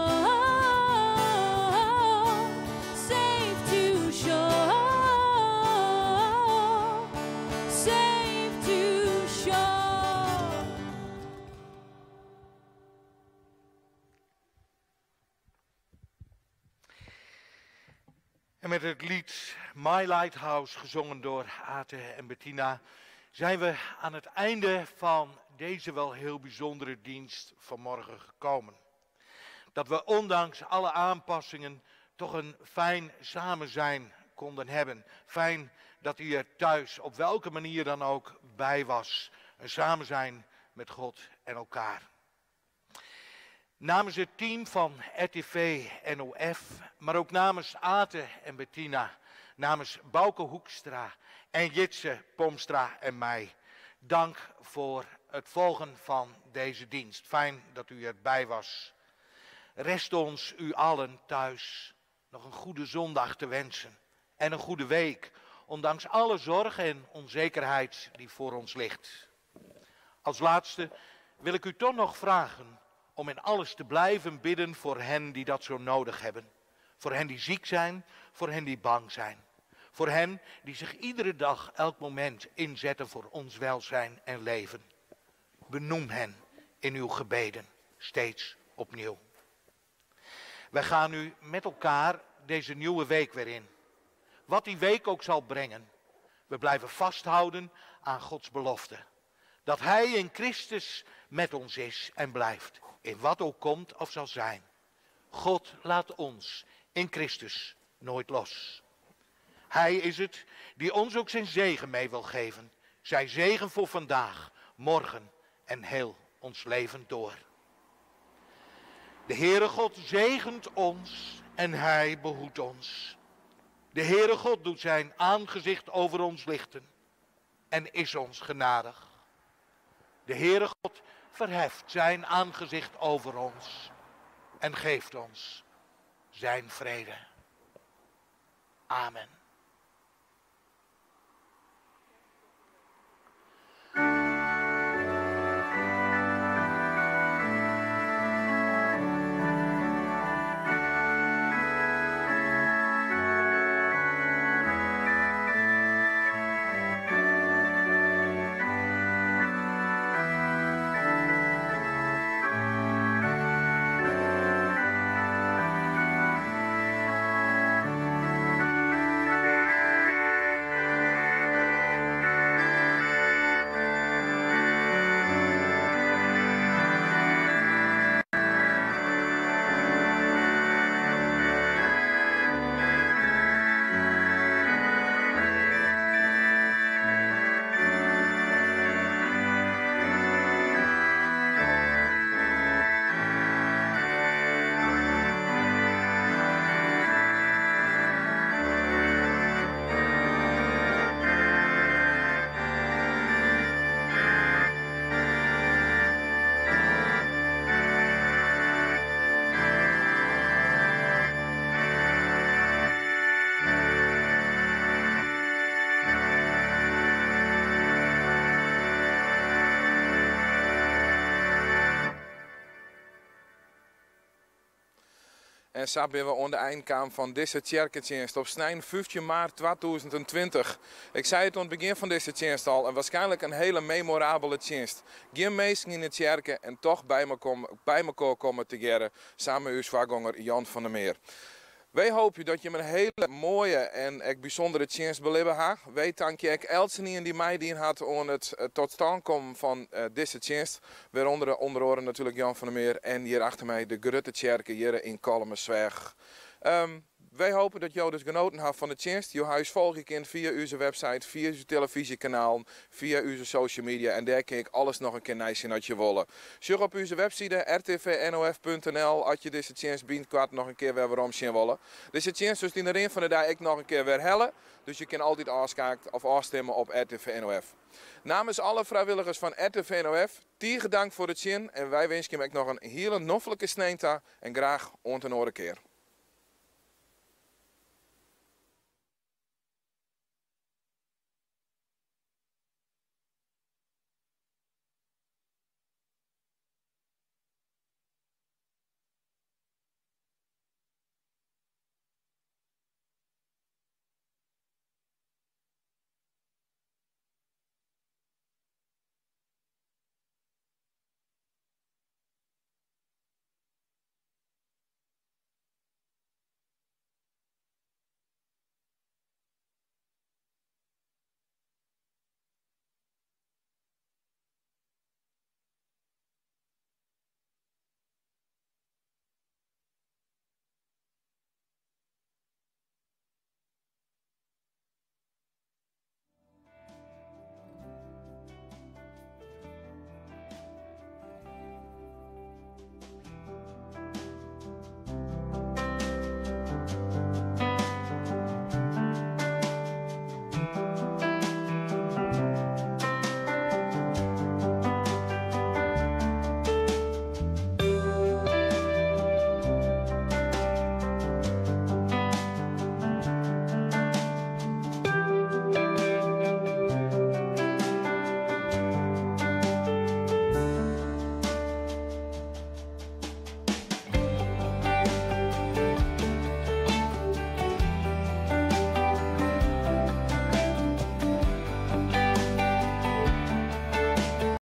safe to shore, safe to shore.
En met het lied My Lighthouse, gezongen door Ate en Bettina, zijn we aan het einde van deze wel heel bijzondere dienst vanmorgen gekomen. Dat we ondanks alle aanpassingen toch een fijn samenzijn konden hebben. Fijn dat u er thuis op welke manier dan ook bij was. Een samenzijn met God en elkaar. Namens het team van RTV NOF, maar ook namens Ate en Bettina, namens Bouke Hoekstra en Jitse Pomstra en mij, dank voor het volgen van deze dienst. Fijn dat u erbij was. Rest ons u allen thuis nog een goede zondag te wensen en een goede week, ondanks alle zorg en onzekerheid die voor ons ligt. Als laatste wil ik u toch nog vragen om in alles te blijven bidden voor hen die dat zo nodig hebben. Voor hen die ziek zijn, voor hen die bang zijn. Voor hen die zich iedere dag, elk moment inzetten voor ons welzijn en leven. Benoem hen in uw gebeden, steeds opnieuw. Wij gaan nu met elkaar deze nieuwe week weer in. Wat die week ook zal brengen. We blijven vasthouden aan Gods belofte. Dat Hij in Christus met ons is en blijft, in wat ook komt of zal zijn. God laat ons in Christus nooit los. Hij is het die ons ook zijn zegen mee wil geven. Zijn zegen voor vandaag, morgen en heel ons leven door. De Heere God zegent ons en Hij behoedt ons. De Heere God doet zijn aangezicht over ons lichten en is ons genadig. De Heere God verheft zijn aangezicht over ons en geeft ons zijn vrede. Amen.
En zo zijn we aan de eindkamer van deze kerkendienst op 15 maart 2020. Ik zei het aan het begin van deze dienst al, en waarschijnlijk een hele memorabele dienst. Geen mensen in de kerken en toch bij elkaar komen te geren, samen met uw zwaarganger Jan van der Meer. Wij hopen dat je een hele mooie en bijzondere dienst beleven hebt. Wij danken ook Elsenien die mij die had aan het tot stand komen van deze dienst. Waaronder onder andere natuurlijk Jan van der Meer en hier achter mij de Grutte Kerken hier in Kalmersweg. Wij hopen dat jou dus genoten hebt van de dienst. Je huis volg ik in via onze website, via onze televisiekanaal, via onze social media. En daar kan ik alles nog een keer nijzen als je willen. Zorg op onze website rtvnof.nl als je deze dienst binnenkort nog een keer weer waarom zien willen. Deze dienst dus in de ring van de dag ik nog een keer weer hellen. Dus je kan altijd afschakelen of afstemmen op RTV-NOF. Namens alle vrijwilligers van RTV-NOF, dank voor het zien. En wij wensen je nog een hele noffelijke sneenta en graag ont een andere keer.